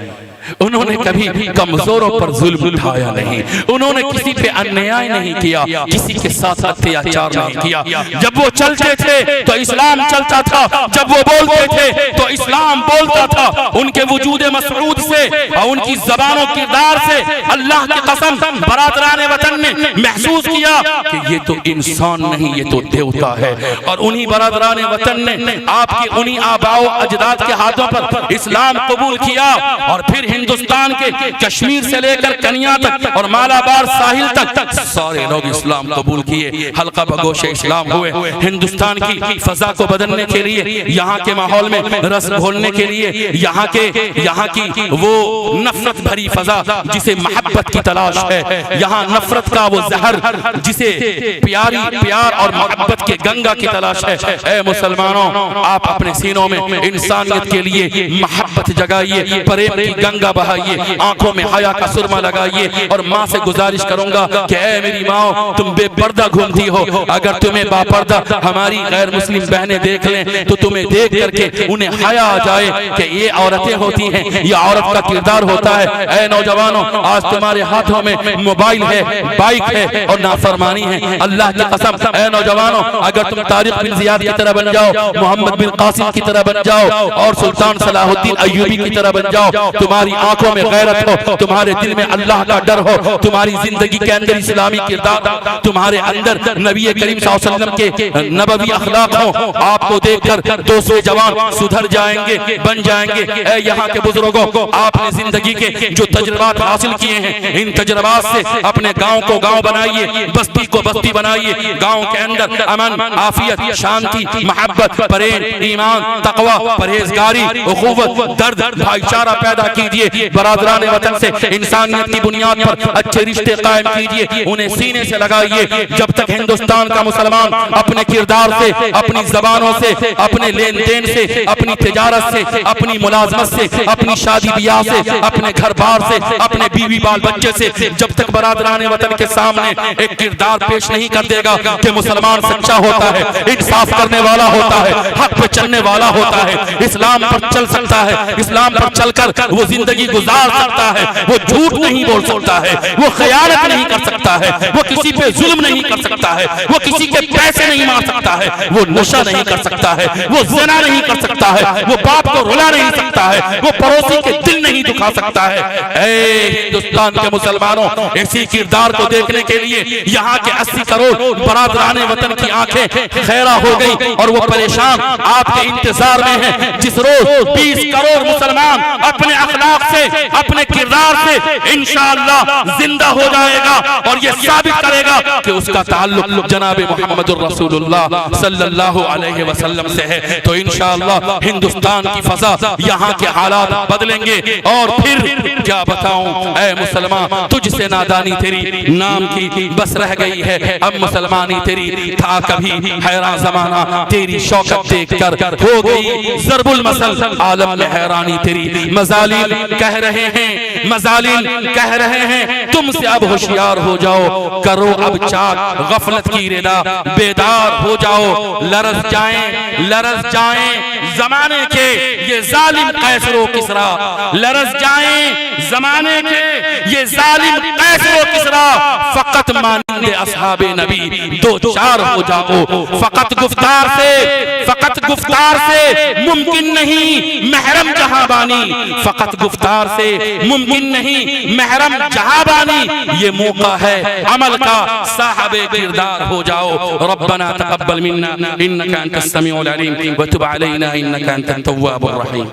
उन्होंने कभी कमजोरों पर जुल्म उठाया नहीं, उन्होंने किसी पे अन्याय नहीं किया, किसी के साथ अत्याचार नहीं किया। जब वो चलते थे तो इस्लाम चलता था, जब वो बोलते थे तो इस्लाम बोलता था। उनके वजूद मसऊद से और उनकी जबानों किरदार से अल्लाह की कसम बरादरान वतन ने महसूस किया कि ये तो इंसान नहीं, ये तो देवता है। और उन्हीं बरादरान वतन ने आपकी उन्हीं आबाओ अजदाद के हाथों पर इस्लाम कबूल किया और फिर हिंदुस्तान के कश्मीर से लेकर कन्या तक और मालाबार साहिल तक सारे लोग इस्लाम कबूल किए, हल्का बगोश इस्लाम हुए। हिंदुस्तान की फजा को बदलने के लिए, यहाँ के माहौल में रस घोलने के लिए, यहाँ की वो नफरत भरी फजा जिसे मोहब्बत की तलाश है, यहाँ नफरत का वो जहर जिसे प्यार और मोहब्बत के गंगा की तलाश है। ऐ मुसलमानों, आप अपने सीनों में इंसानियत के लिए मोहब्बत जगाइए, प्रेम की गंगा बहाइए, आंखों में हया का सुरमा लगाइए। और माँ से गुजारिश करूंगा कि ऐ मेरी माँ, तुम बेपर्दा घूमती हो, अगर तुम्हें बापर्दा हमारी गैर मुस्लिम बहनें देख लें तो तुम्हें देख करके उन्हें हया आ जाए कि ये औरतें होती हैं, ये औरत का किरदार होता है। ऐ नौजवानों, आज तुम्हारे हाथों में मोबाइल है, बाइक है और नाफरमानी है। अल्लाह की कसम, ऐ नौजवानों, अगर तुम तारिक बिन जियाद की तरह बन जाओ, मोहम्मद बिन कासिम की तरह बन जाओ और सुल्तान सलाहुद्दीन अय्यूबी की तरह बन जाओ, तुम्हारी आंखों में गैरत हो, तुम्हारे दिल में अल्लाह का डर हो, तुम्हारी जिंदगी के अंदर इस्लामी किरदार, तुम्हारे अंदर नबी करीम सल्लल्लाहु अलैहि वसल्लम के नबवी अखलाक हो, आपको देखकर दूसरे जवान सुधर जाएंगे, बन जाएंगे। ऐ यहाँ के बुजुर्गों, आपने जिंदगी के जो तजुर्बात हासिल किए हैं, इन तजुर्बात से अपने गांव को गांव बनाइए, बस्ती को बस्ती बनाइए। गांव के अंदर अमन, आफियत, शांति, मोहब्बत, प्रेम, ईमान, तकवा, परहेजगारी, उखुवत, दर्द, भाईचारा पैदा कीजिए। बरादरान वतन से इंसानियत की बुनियाद पर अच्छे रिश्ते कायम कीजिए, उन्हें सीने से लगाइए। जब तक हिंदुस्तान का मुसलमान अपने किरदार से, अपनी जबानों से, अपने लेन देन से, अपनी तिजारत से, अपनी मुलाजमत से, अपनी शादी ब्याह से, अपने घर बार से, अपने बीवी बाल बच्चे से, जब तक बरादरान वतन के सामने एक किरदार पेश नहीं कर देगा कि मुसलमान सच्चा होता है, इंसाफ करने वाला होता है, हक पे चलने वाला होता है, इस्लाम पर चल सकता है, इस्लाम पर चलकर वो जिंदगी गुजार सकता है, वो झूठ नहीं बोल सकता है, वो खयानत नहीं कर सकता है, वो किसी पे जुल्म नहीं कर सकता है, वो किसी के पैसे नहीं मार सकता है, वो नशा नहीं कर सकता है, वो ज़िना नहीं कर सकता है, वो बाप को रुला नहीं सकता है, वो पड़ोसी के दिल नहीं दुखा सकता है। ऐ हिंदुस्तान के मुसलमानों, इसी किरदार को देखने के लिए यहाँ के 80 करोड़ बरादरान वतन की आंखें खैरा हो गई और वो परेशान आपके इंतजार में है। जिस रोज 20 करोड़ मुसलमान अपने अखलाक से, अपने किरदार से इंशाअल्लाह जिंदा हो जाएगा और ये साबित करेगा कि उसका ताल्लुक जनाब मुहम्मदुर रसूलुल्लाह सल्लल्लाहु अलैहि वसल्लम से है। तो इंशाअल्लाह हिंदुस्तान की फजा, यहाँ के हालात बदलेंगे। और फिर क्या बताऊं ऐ मुसलमान, तुझसे नादानी तेरी नाम की बस रह गई है, अब मुसलमानी तेरी था कभी हैरान जमाना, तेरी शौकत देखकर हो गई ज़रबुल मसल, आलम में हैरानी तेरी। मजालिल कह रहे हैं, मजालिल कह रहे हैं, तुमसे अब होशियार हो जाओ, करो अब चाक गफलत की रिदा, बेदार हो जाओ, लरस जाएं जमाने के ये जालिम कैसरो किसरा, लरस जाएं जमाने के ये जालिम कैसरो किसरा, फकत मानिंदे असहाबे नबी दो चार हो जाओ, फकत गुफ्तार से मुमकिन नहीं महरम जहाबानी, फकत गुफ्तार से मुमकिन नहीं महरम जहाबानी, ये मौका है अमल का, साहबे किरदार हो जाओ। रब्बना तक़ब्बल मिन्ना इन्नका अंतस समीउल अलीम व तुब अलैना इन्नका अंतत तव्वाबुर रहीम।